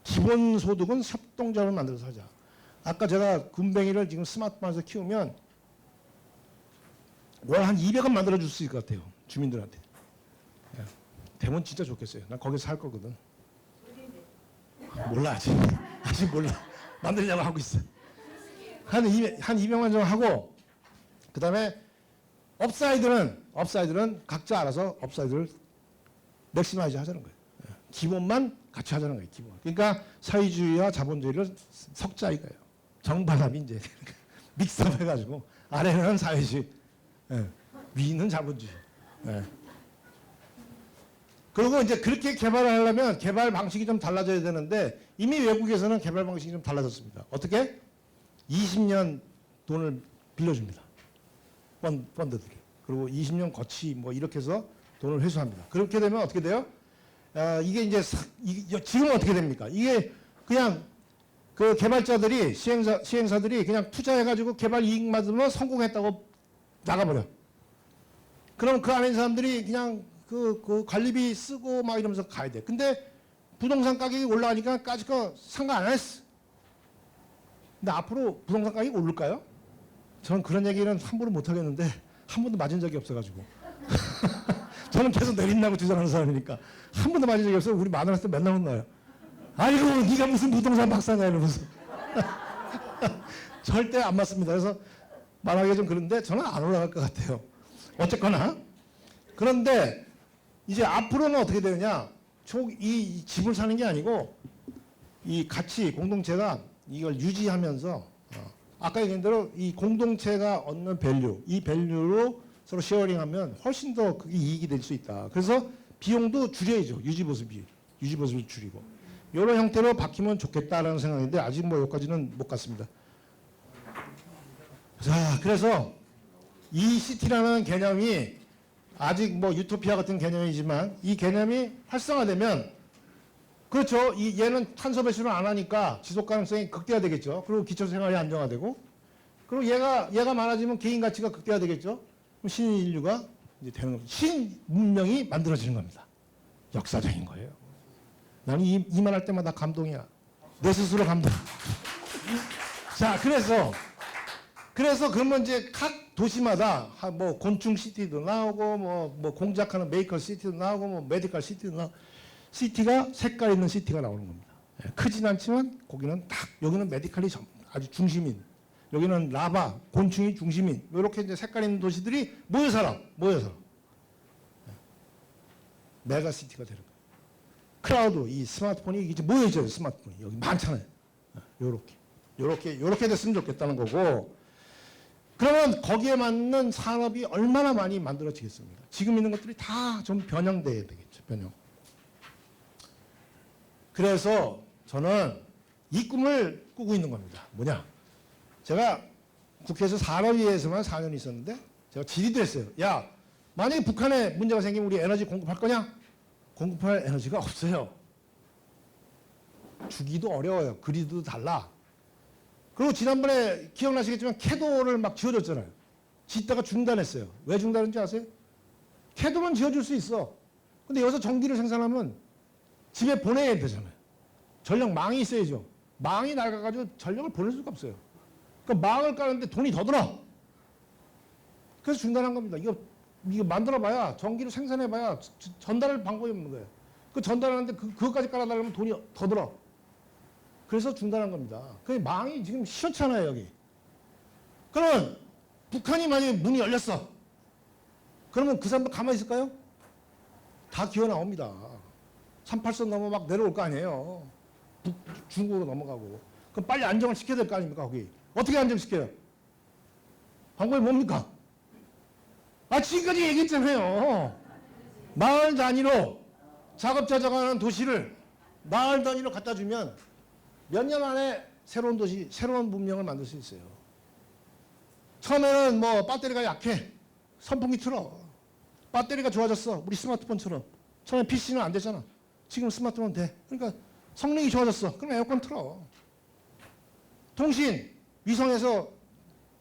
기본소득은 협동조합을 만들어서 하자. 아까 제가 군뱅이를 지금 스마트폰에서 키우면 월 한 200원 만들어줄 수 있을 것 같아요. 주민들한테. 되면 진짜 좋겠어요. 난 거기서 살 거거든. 몰라 아직 몰라. 만들려고 하고 있어. 한 200만 정도 하고 그 다음에 업사이드는 각자 알아서 업사이드를 맥시마이즈 하자는 거예요. 기본만 같이 하자는 거예요. 기본. 그러니까 사회주의와 자본주의를 섞자 이거예요. 정반합이 이제 믹스업 해가지고 아래는 사회주의, 위는 자본주의. 그리고 이제 그렇게 개발을 하려면 개발 방식이 좀 달라져야 되는데 이미 외국에서는 개발 방식이 좀 달라졌습니다. 어떻게? 20년 돈을 빌려줍니다. 펀드들이. 그리고 20년 거치 이렇게 해서 돈을 회수합니다. 그렇게 되면 어떻게 돼요? 이게 이제 지금 어떻게 됩니까? 이게 그냥 그 개발자들이 시행사들이 그냥 투자해가지고 개발 이익 받으면 성공했다고 나가버려. 그럼 그 안에 있는 사람들이 그냥 그 관리비 쓰고 막 이러면서 가야 돼. 근데 부동산 가격이 올라가니까 까짓 거 상관 안 했어. 근데 앞으로 부동산 가격이 오를까요? 저는 그런 얘기는 함부로 못 하겠는데 한 번도 맞은 적이 없어가지고 저는 계속 내린다고 주장하는 사람이니까 한 번도 맞은 적이 없어요. 우리 마누라한테 맨날 혼나요. 아이고 네가 무슨 부동산 박사냐 이러면서 절대 안 맞습니다. 그래서 말하기가 좀 그런데 저는 안 올라갈 것 같아요. 어쨌거나 그런데 이제 앞으로는 어떻게 되느냐? 이 집을 사는 게 아니고 이 같이 공동체가 이걸 유지하면서 아까 얘기한 대로 이 공동체가 얻는 밸류, 이 밸류로 서로 쉐어링하면 훨씬 더 그게 이익이 될 수 있다. 그래서 비용도 줄여야죠. 유지보수를 줄이고 이런 형태로 바뀌면 좋겠다라는 생각인데 아직 여기까지는 못 갔습니다. 자, 그래서 이 시티라는 개념이 아직 유토피아 같은 개념이지만 이 개념이 활성화되면 그렇죠. 얘는 탄소 배출을 안 하니까 지속 가능성이 극대화되겠죠. 그리고 기초 생활이 안정화되고 그리고 얘가 많아지면 개인 가치가 극대화되겠죠. 그럼 신인류가 이제 되는 겁니다. 신문명이 만들어지는 겁니다. 역사적인 거예요. 나는 이 말 할 때마다 감동이야. 내 스스로 감동. 자, 그래서 그러면 이제 각 도시마다 곤충 시티도 나오고 공작하는 메이커 시티도 나오고 메디컬 시티도 나오고 시티가 색깔 있는 시티가 나오는 겁니다. 크진 않지만 거기는 딱 여기는 메디컬이 아주 중심인 여기는 라바 곤충이 중심인 이렇게 이제 색깔 있는 도시들이 모여 살아. 메가시티가 되는 거예요. 클라우드, 이 스마트폰이 이제 모여있어요. 스마트폰이 여기 많잖아요. 요렇게 됐으면 좋겠다는 거고, 그러면 거기에 맞는 산업이 얼마나 많이 만들어지겠습니까? 지금 있는 것들이 다 좀 변형돼야 되겠죠. 변형. 그래서 저는 이 꿈을 꾸고 있는 겁니다. 뭐냐? 제가 국회에서 산업위에서만 4년 있었는데 제가 질의도 했어요. 야, 만약에 북한에 문제가 생기면 우리 에너지 공급할 거냐? 공급할 에너지가 없어요. 주기도 어려워요. 그리드도 달라. 그리고 지난번에 기억나시겠지만 캐도를 막 지어줬잖아요. 짓다가 중단했어요. 왜 중단했는지 아세요? 캐도는 지어줄 수 있어. 근데 여기서 전기를 생산하면 집에 보내야 되잖아요. 전력망이 있어야죠. 망이 낡아가지고 전력을 보낼 수가 없어요. 그러니까 망을 까는데 돈이 더 들어. 그래서 중단한 겁니다. 이거 만들어봐야, 전기를 생산해봐야 전달할 방법이 없는 거예요. 그 전달하는데 그것까지 깔아달라면 돈이 더 들어. 그래서 중단한 겁니다. 그 망이 지금 시원찮아요, 여기. 그러면 북한이 만약에 문이 열렸어. 그러면 그 사람들 가만히 있을까요? 다 기어 나옵니다. 38선 넘어 막 내려올 거 아니에요. 중국으로 넘어가고. 그럼 빨리 안정을 시켜야 될 거 아닙니까, 거기. 어떻게 안정시켜요? 방법이 뭡니까? 지금까지 얘기했잖아요. 마을 단위로 작업자적하는 도시를 마을 단위로 갖다 주면 몇 년 안에 새로운 도시, 새로운 문명을 만들 수 있어요. 처음에는 뭐 배터리가 약해. 선풍기 틀어. 배터리가 좋아졌어. 우리 스마트폰처럼. 처음에 PC는 안 되잖아. 지금 스마트폰 돼. 그러니까 성능이 좋아졌어. 그럼 에어컨 틀어. 통신, 위성에서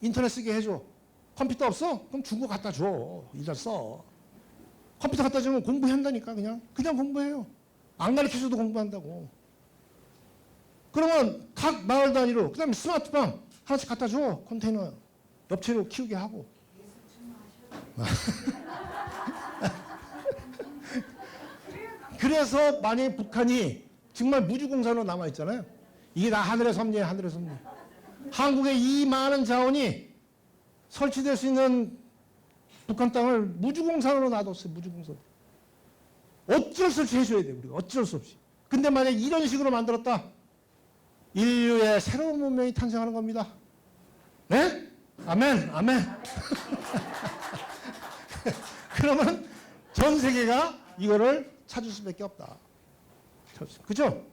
인터넷 쓰게 해줘. 컴퓨터 없어? 그럼 중고 갖다 줘. 일단 써. 컴퓨터 갖다 주면 공부한다니까, 그냥. 그냥 공부해요. 안 가르쳐줘도 공부한다고. 그러면 각 마을 단위로, 그 다음에 스마트방 하나씩 갖다 줘. 컨테이너. 업체로 키우게 하고. 그래서 만약에 북한이 정말 무주공산으로 남아있잖아요. 이게 다 하늘의 섭리예요, 하늘의 섭리. 한국의 이 많은 자원이 설치될 수 있는 북한 땅을 무주공산으로 놔뒀어요, 무주공산. 어쩔 수 없이 해줘야 돼요, 우리가. 어쩔 수 없이. 근데 만약에 이런 식으로 만들었다. 인류의 새로운 문명이 탄생하는 겁니다. 네? 아멘, 아멘. 그러면 전 세계가 이거를 찾을 수밖에 없다. 그죠?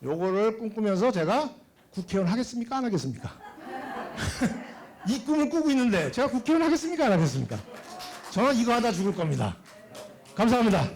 요거를 꿈꾸면서 제가 국회의원 하겠습니까? 안 하겠습니까? 이 꿈을 꾸고 있는데 제가 국회의원 하겠습니까? 안 하겠습니까? 저는 이거 하다 죽을 겁니다. 감사합니다.